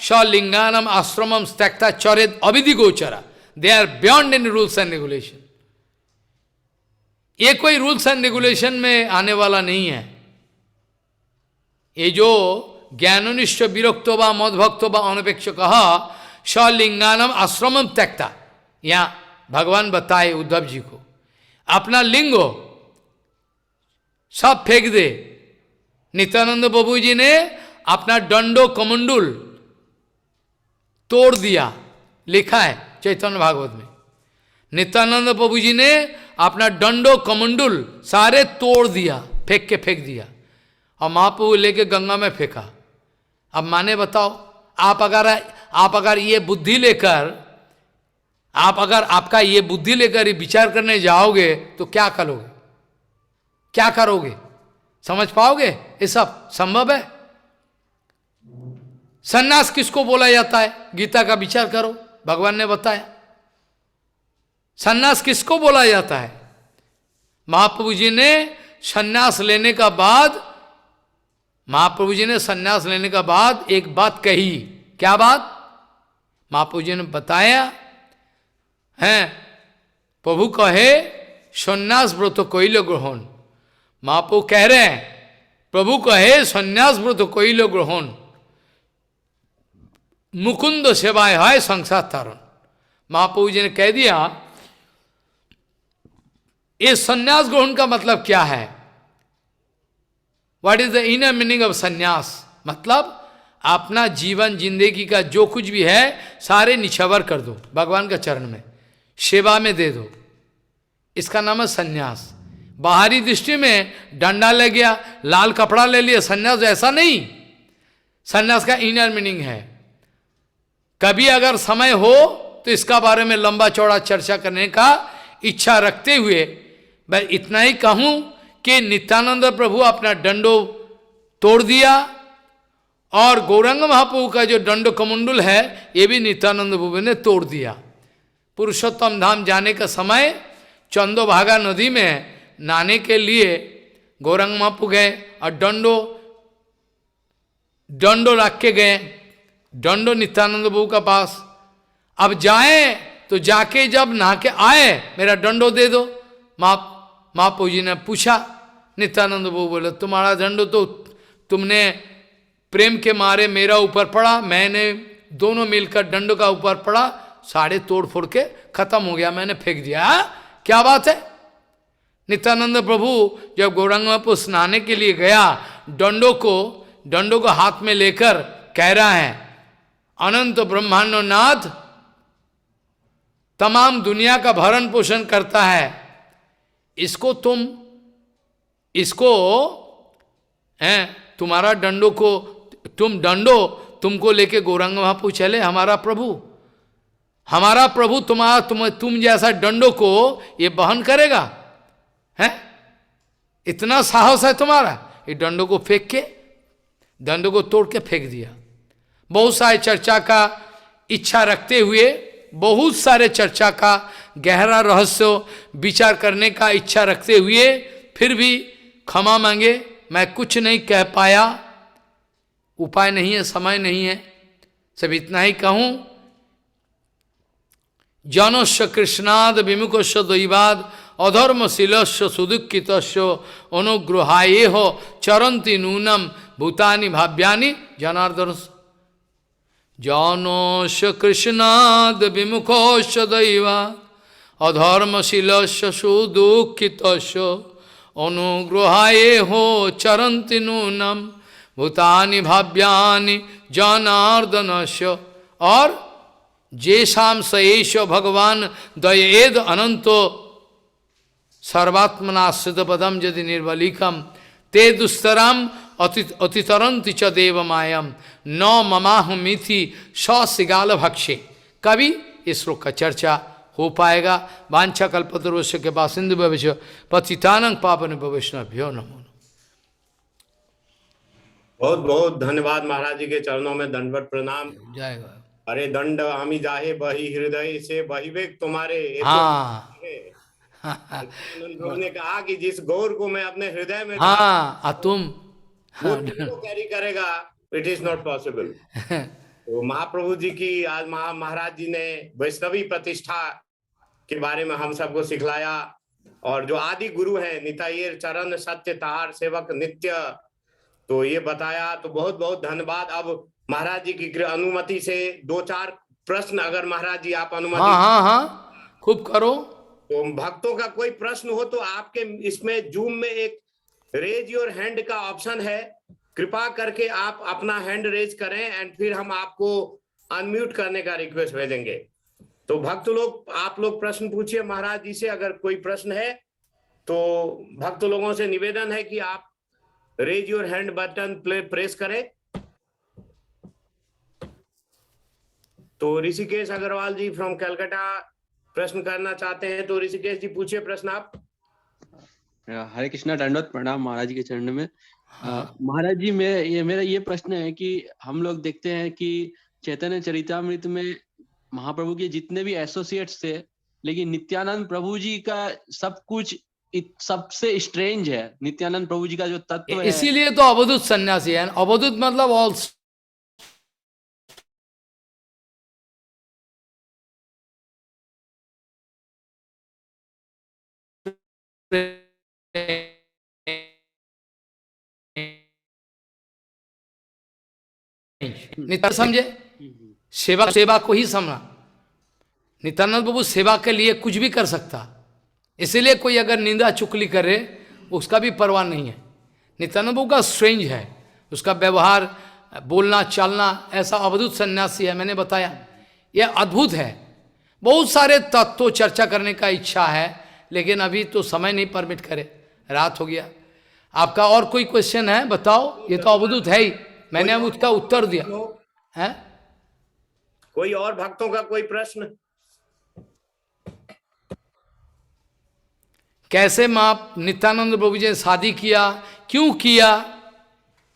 सलिंगानम आश्रमम त्यक्ता चरेत अविधि गोचरा। They are beyond in rules and regulation. ये कोई रूल्स एंड रेगुलेशन में आने वाला नहीं है। ये जो ज्ञाननिष्ठ विरक्तो व मद्भक्तो व अनपेक्षकः सलिंगानम आश्रमम त्यक्ता, यहाँ भगवान बताए उद्धव जी को, अपना लिंगो सब फेंक दे। नित्यानंद प्रभु जी ने अपना दंडो कमंडुल तोड़ दिया, लिखा है चैतन्य भागवत में। नित्यानंद प्रभु जी ने अपना दंडो कमंडुल सारे तोड़ दिया, फेंक दिया, और महाप्रभु लेके गंगा में फेंका। अब माने बताओ, आप अगर ये बुद्धि लेकर आपका ये बुद्धि लेकर ये विचार करने जाओगे तो क्या करोगे, क्या करोगे, समझ पाओगे? ये सब संभव है? सन्यास किसको बोला जाता है? गीता का विचार करो, भगवान ने बताया। सन्यास किसको बोला जाता है? महाप्रभु जी ने सन्यास लेने का बाद, महाप्रभु जी ने सन्यास लेने का बाद एक बात कही। क्या बात? महाप्रभु जी ने बताया है, प्रभु कहे सन्यास व्रत कइल ग्रहण। महाप्रभु कह रहे हैं, प्रभु कहे सन्यास व्रत कइल ग्रहण, मुकुंद सेवाय है संसार तारण। महाप्रभु जी ने कह दिया, ये सन्यास ग्रहण का मतलब क्या है? What is the inner meaning of सन्यास? मतलब अपना जीवन जिंदगी का जो कुछ भी है सारे निछावर कर दो, भगवान का चरण में सेवा में दे दो। इसका नाम है सन्यास। बाहरी दृष्टि में डंडा ले गया, लाल कपड़ा ले लिया, सन्यास ऐसा नहीं। सन्यास का इनर मीनिंग है। कभी अगर समय हो तो इसका बारे में लंबा चौड़ा चर्चा करने का इच्छा रखते हुए मैं इतना ही कहूं कि नित्यानंद प्रभु अपना डंडो तोड़ दिया, और गौरांग महाप्रभु का जो दंडो कमंडल है ये भी नित्यानंद प्रभु ने तोड़ दिया। पुरुषोत्तम धाम जाने का समय चंदोभागा नदी में नहाने के लिए गौरांग महाप्रभु गए और डंडो रख के गए, डंडो नित्यानंद प्रभु का पास। अब जाए तो जाके जब नहा के आए, मेरा डंडो दे दो। महाप्रभु जी ने पूछा, नित्यानंद प्रभु बोले तुम्हारा दंडो तो तुमने प्रेम के मारे मेरा ऊपर पड़ा, मैंने दोनों मिलकर डंडो का ऊपर पड़ा, साढ़े तोड़ फोड़ के खत्म हो गया, मैंने फेंक दिया। क्या बात है? नित्यानंद प्रभु जब गौरांग महाप्रभु स्नाने के लिए गया, डंडो को हाथ में लेकर कह रहा है, अनंत ब्रह्मांड नाथ तमाम दुनिया का भरण पोषण करता है, इसको तुम्हारा डंडो को तुमको लेके गौरांग महाप्रभु चले। हमारा प्रभु तुम जैसा डंडो को ये बहन करेगा? हैं? इतना साहस है तुम्हारा? ये डंडो को फेंक के, डंडो को तोड़ के फेंक दिया। बहुत सारे चर्चा का इच्छा रखते हुए, बहुत सारे चर्चा का गहरा रहस्य विचार करने का इच्छा रखते हुए फिर भी क्षमा मांगे, मैं कुछ नहीं कह पाया, उपाय नहीं है, समय नहीं है। सब इतना ही कहूं, जनस्य कृष्णाद विमुखस्य दैवाद अधर्मशीलस्य सुदुखितस्य अनुग्रहाये हो चरंती नूनम भूतानि भाव्यानि जनार्दन। जनस्य कृष्णाद विमुखस्य दैवाद अधर्मशीलस्य सुदुखितस्य अनुग्रहाये हो चरंती नूनम भूतानि भाव्यानि जनार्दनस्य। और जेषाम सएष भगवान दयेद अनंतो सर्वात्मनाश्रित पदम यदि निर्वलिकम ते दुस्तराम अतितरंति च देव मायम न ममाहमिथि सिगाल भक्षे। कभी इस श्लोक का चर्चा हो पाएगा। वांछा कल्पतरुष्य के बासिंदु भविष्य पतितानंग पावन वैष्णवभ्यो नमो। बहुत बहुत धन्यवाद महाराज जी के चरणों में दंडवत प्रणाम। जय। अरे दंड आमी जाहे बही हृदय से बहिवेग तुम्हारे। हाँ प्रभु ने कहा कि जिस गौर को मैं अपने हृदय में तुम वो कैरी करेगा, इट इज नॉट पॉसिबल। तो महाप्रभु जी की आज महाराज जी ने वैष्णवी प्रतिष्ठा के बारे में हम सबको सिखलाया, और जो आदि गुरु हैं निताई चरण सत्य तार सेवक नित्य, तो ये बताया। तो बहुत बहुत धन्यवाद। अब महाराज जी की अनुमति से 2-4 प्रश्न, अगर महाराज जी आप अनुमति। हाँ खूब करो। तो भक्तों का कोई प्रश्न हो तो आपके इसमें जूम में एक रेज योर हैंड का ऑप्शन है, कृपा करके आप अपना हैंड रेज करें एंड फिर हम आपको अनम्यूट करने का रिक्वेस्ट भेजेंगे। तो भक्त लोग, आप लोग प्रश्न पूछिए महाराज जी से, अगर कोई प्रश्न है तो भक्त लोगों से निवेदन है कि आप raise your hand button press करें। तो ऋषिकेश अग्रवाल जी फ्रॉम कलकत्ता प्रश्न करना चाहते हैं, तो ऋषिकेश जी पूछिए प्रश्न आप। हरे कृष्णा, दंडवत प्रणाम महाराज जी के चरण में। महाराज जी मेरा ये प्रश्न है कि हम लोग देखते हैं कि चैतन्य चरितामृत में महाप्रभु के जितने भी एसोसिएट्स थे, लेकिन नित्यानंद प्रभु जी का सब कुछ सबसे स्ट्रेंज है। नित्यानंद प्रभु जी का जो तत्व है, इसीलिए तो अवधूत सन्यासी है। अवधूत मतलब ऑल नित्य समझे, सेवा को ही समझा। नित्यानंद बाबू सेवा के लिए कुछ भी कर सकता, इसीलिए कोई अगर निंदा चुगली करे उसका भी परवाह नहीं है। नित्यानंद बाबू का स्ट्रेंज है, उसका व्यवहार, बोलना चालना ऐसा अवधूत सन्यासी है। मैंने बताया यह अद्भुत है। बहुत सारे तत्व चर्चा करने का इच्छा है, लेकिन अभी तो समय नहीं परमिट करे, रात हो गया। आपका और कोई क्वेश्चन है बताओ? ये तो अवधूत है ही, मैंने अब उसका उत्तर दिया है। कोई और भक्तों का कोई प्रश्न? कैसे माँ नित्यानंद प्रभु जी ने शादी किया, क्यों किया,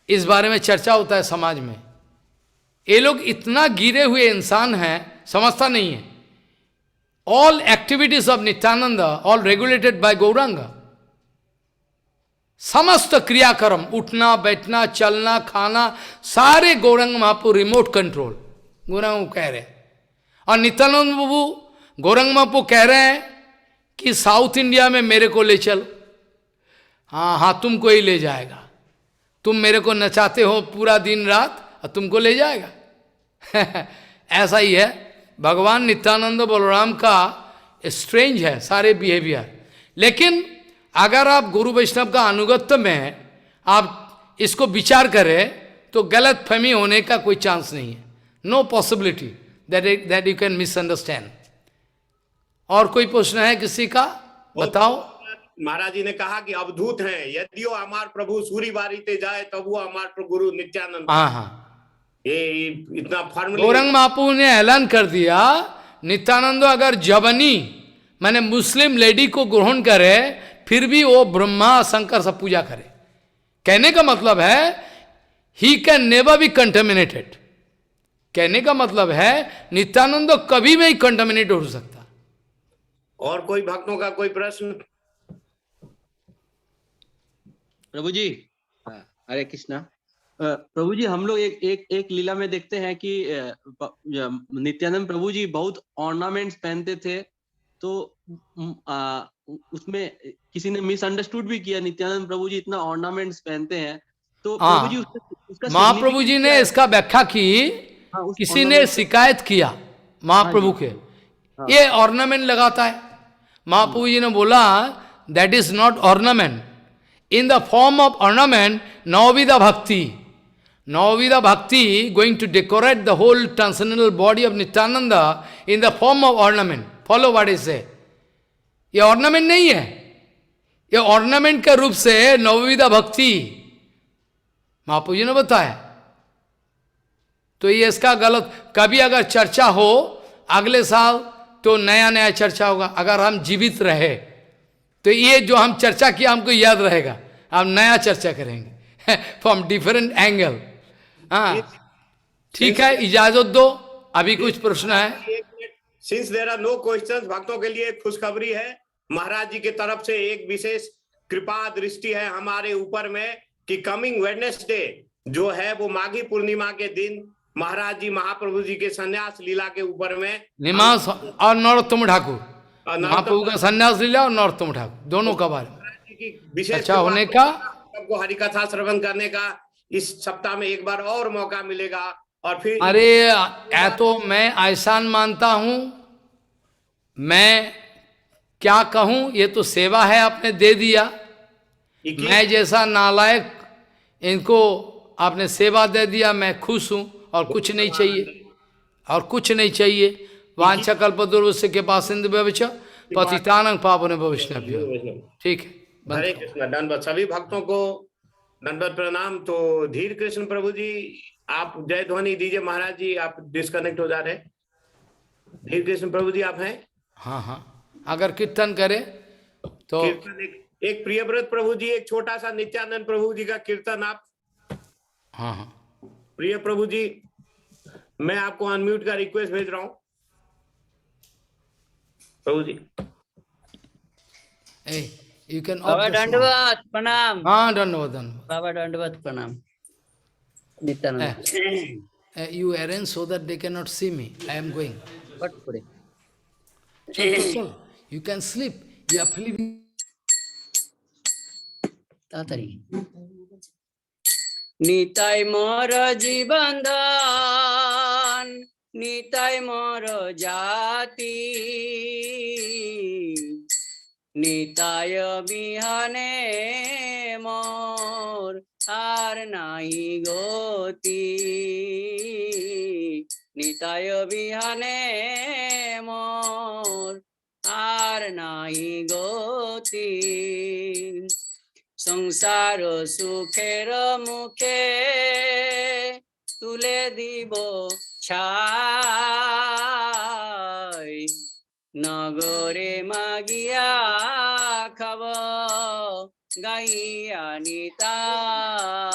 इस बारे में चर्चा होता है समाज में। ये लोग इतना गिरे हुए इंसान हैं, समझता नहीं है। All activities of Nityanand all regulated by Gaurang. समस्त क्रियाक्रम, उठना बैठना चलना खाना, सारे गौरांग महाप्रभु रिमोट कंट्रोल गौरांग कह रहे हैं। और नित्यानंद प्रभु गौरांग महाप्रभु कह रहे हैं कि साउथ इंडिया में मेरे को ले चलो। हाँ तुमको ही ले जाएगा, तुम मेरे को नचाते हो पूरा दिन रात और तुमको ले जाएगा। ऐसा ही है भगवान नित्यानंद बलराम का स्ट्रेंज है सारे बिहेवियर। लेकिन अगर आप गुरु वैष्णव का अनुगत्य में आप इसको विचार करें तो गलत फहमी होने का कोई चांस नहीं है। No possibility that you can misunderstand. और कोई प्रश्न है किसी का? बताओ। महाराज जी ने कहा कि अवधूत हैं, यदि वो हमार प्रभु सूरी बारीते जाए तब वो हमार प्रभु गुरु नित्यानंद। हाँ ये इतना फॉर्मली गौरंग महाप्रभु ने ऐलान कर दिया, नित्यानंद अगर जवनी माने मुस्लिम लेडी को ग्रहण करे फिर भी वो ब्रह्मा शंकर सब पूजा करे। कहने का मतलब है he can never be contaminated. कहने का मतलब है नित्यानंद कभी भी कंटेमिनेट हो सकता। और कोई भक्तों का कोई प्रश्न? प्रभु जी हरे कृष्णा। प्रभु जी, हम लोग एक लीला में देखते हैं कि नित्यानंद प्रभु जी बहुत ऑर्नामेंट्स पहनते थे, तो उसमें किसी ने मिसअंडरस्टूड भी किया, नित्यानंद प्रभु जी इतना ऑर्नामेंट्स पहनते हैं, तो प्रभु जी उसका महाप्रभु जी significance ने क्या है? इसका व्याख्या की। हाँ, उस किसी ने ornament का। शिकायत किया महाप्रभु हाँ जी। के, हाँ। ये ऑर्नामेंट लगाता है। महाप्रभु जी ने बोला that is not ornament, in the form of ornament navavidha bhakti, navavidha bhakti going to decorate the whole transcendental body of Nityananda in the form of ornament. Follow what is say, ये ऑर्नामेंट नहीं है, ये ऑर्नामेंट के रूप से नवविधा भक्ति महाप्रभु जी ने बताया। तो ये इसका गलत, कभी अगर चर्चा हो अगले साल तो नया नया चर्चा होगा। अगर हम जीवित रहे तो ये जो हम चर्चा किया हमको याद रहेगा, हम नया चर्चा करेंगे फ्रॉम डिफरेंट एंगल। हाँ ठीक है, इजाजत दो, अभी कुछ प्रश्न है? Since there are no questions, भक्तों के लिए खुशखबरी है, महाराज जी की तरफ से एक विशेष कृपा दृष्टि है हमारे ऊपर में कि कमिंग वेडनेसडे जो है वो माघी पूर्णिमा के दिन महाराज जी महाप्रभु जी के संन्यास लीला के ऊपर में निमास और नरोत्तम ठाकुर, महाप्रभु का संन्यास लीला और नरोत्तम ठाकुर दोनों का बारे में की विशेष अच्छा होने का, सबको हरिकथा श्रवण करने का इस सप्ताह में एक बार और मौका मिलेगा। और फिर अरे तो मैं ऐसा मानता हूं, मैं क्या कहूं, ये तो सेवा है, आपने दे दिया। मैं जैसा नालायक, इनको आपने सेवा दे दिया, मैं खुश हूं, और कुछ नहीं चाहिए, और कुछ नहीं चाहिए। वांछा कल्पतरुस्य के पास पतितानंग पावन वैष्णव्य। ठीक है, हरे कृष्ण, दंडवत सभी भक्तों को दंडवत प्रणाम। तो धीर कृष्ण प्रभु जी आप जय ध्वनि दीजिए, महाराज जी आप डिस्कनेक्ट हो जा रहे हैं। धीर कृष्ण प्रभु जी आप हैं? हाँ हाँ, अगर कीर्तन करे तो कीर्तन एक प्रियव्रत प्रभु जी, एक छोटा सा नित्यानंद प्रभु जी का कीर्तन आप। हाँ हाँ, प्रिय प्रभु जी मैं आपको अनम्यूट का रिक्वेस्ट भेज रहा हूं प्रभु जी। यू कैन बाबा दंडवत प्रणाम। हाँ दंडवत दंडवत बाबा दंडवत प्रणाम। Nityanand you arrange so that they cannot see me. I am going. What today? So, you can sleep. You are feeling. तातरी Nitai मोर जीवन दान, निताय मोर जाति, निताय बिहाने मोर आर नाही गोती, निताय बिहाने मोर आर नाही गोती, संसार सुखेर मुखे तुले দিব ছাই, নগরে মাগিয়া খাব গাইয়া নিতাই।